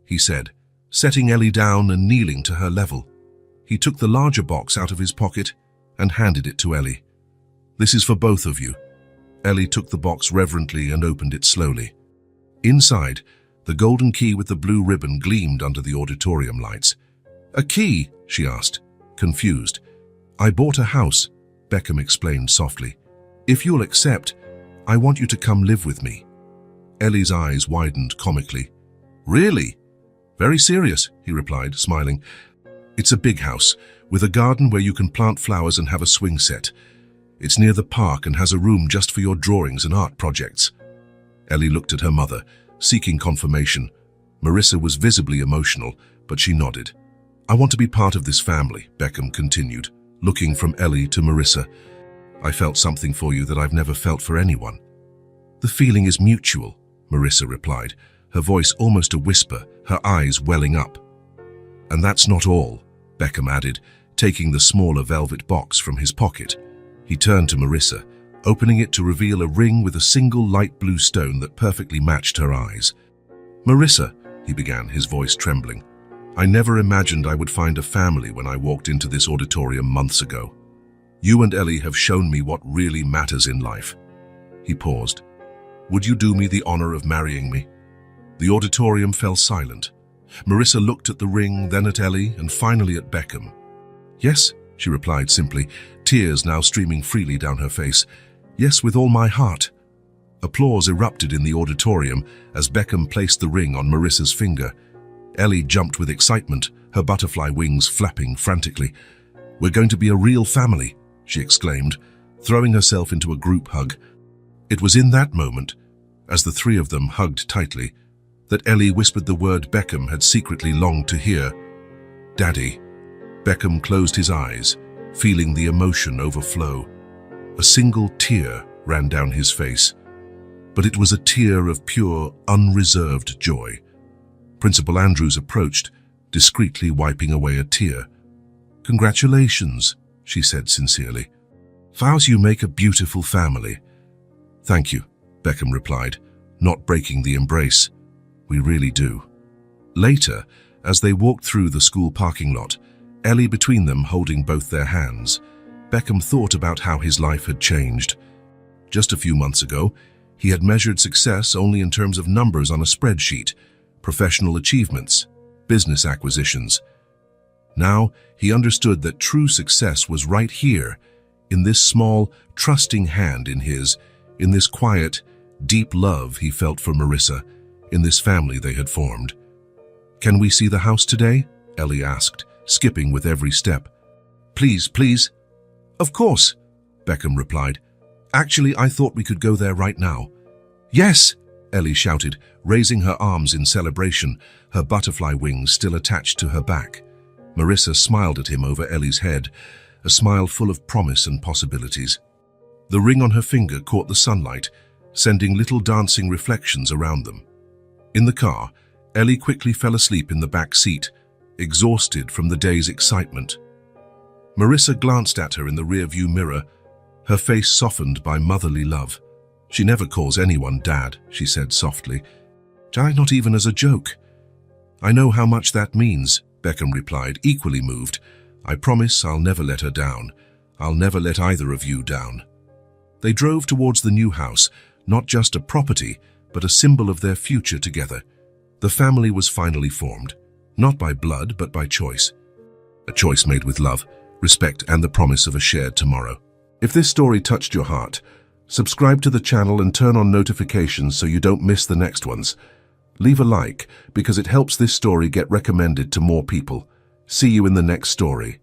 he said, setting Ellie down and kneeling to her level. He took the larger box out of his pocket and handed it to Ellie. "This is for both of you." Ellie took the box reverently and opened it slowly. Inside, the golden key with the blue ribbon gleamed under the auditorium lights. "A key?" she asked, confused. "I bought a house," Beckham explained softly. "If you'll accept, I want you to come live with me." Ellie's eyes widened comically. "Really?" "Very serious," he replied, smiling. "It's a big house, with a garden where you can plant flowers and have a swing set. It's near the park and has a room just for your drawings and art projects." Ellie looked at her mother, seeking confirmation. Marissa was visibly emotional, but she nodded. "I want to be part of this family," Beckham continued, looking from Ellie to Marissa. "I felt something for you that I've never felt for anyone." "The feeling is mutual," Marissa replied, her voice almost a whisper, her eyes welling up. "And that's not all," Beckham added, taking the smaller velvet box from his pocket. He turned to Marissa, opening it to reveal a ring with a single light blue stone that perfectly matched her eyes. "Marissa," he began, his voice trembling, "I never imagined I would find a family when I walked into this auditorium months ago. You and Ellie have shown me what really matters in life." He paused. "Would you do me the honor of marrying me?" The auditorium fell silent. Marissa looked at the ring, then at Ellie, and finally at Beckham. "Yes," she replied simply, tears now streaming freely down her face. "Yes, with all my heart." Applause erupted in the auditorium as Beckham placed the ring on Marissa's finger. Ellie jumped with excitement, her butterfly wings flapping frantically. "We're going to be a real family," she exclaimed, throwing herself into a group hug. It was in that moment, as the three of them hugged tightly, that Ellie whispered the word Beckham had secretly longed to hear. "Daddy." Beckham closed his eyes, feeling the emotion overflow. A single tear ran down his face, but it was a tear of pure, unreserved joy. Principal Andrews approached, discreetly wiping away a tear. "Congratulations," she said sincerely. "Vows you make a beautiful family." "Thank you," Beckham replied, not breaking the embrace. "We really do." Later, as they walked through the school parking lot, Ellie between them holding both their hands. Beckham thought about how his life had changed. Just a few months ago, he had measured success only in terms of numbers on a spreadsheet, professional achievements, business acquisitions. Now, he understood that true success was right here, in this small, trusting hand in his, in this quiet, deep love he felt for Marissa, in this family they had formed. "Can we see the house today?" Ellie asked, skipping with every step. "Please, please." "Of course," Beckham replied. "Actually, I thought we could go there right now." "Yes," Ellie shouted, raising her arms in celebration, her butterfly wings still attached to her back. Marissa smiled at him over Ellie's head, a smile full of promise and possibilities. The ring on her finger caught the sunlight, sending little dancing reflections around them. In the car, Ellie quickly fell asleep in the back seat, exhausted from the day's excitement. Marissa glanced at her in the rearview mirror, her face softened by motherly love. "She never calls anyone Dad," she said softly. "Not even as a joke." "I know how much that means," Beckham replied, equally moved. "I promise I'll never let her down. I'll never let either of you down." They drove towards the new house, not just a property, but a symbol of their future together. The family was finally formed, not by blood, but by choice. A choice made with love, respect, and the promise of a shared tomorrow. If this story touched your heart, subscribe to the channel and turn on notifications so you don't miss the next ones. Leave a like, because it helps this story get recommended to more people. See you in the next story.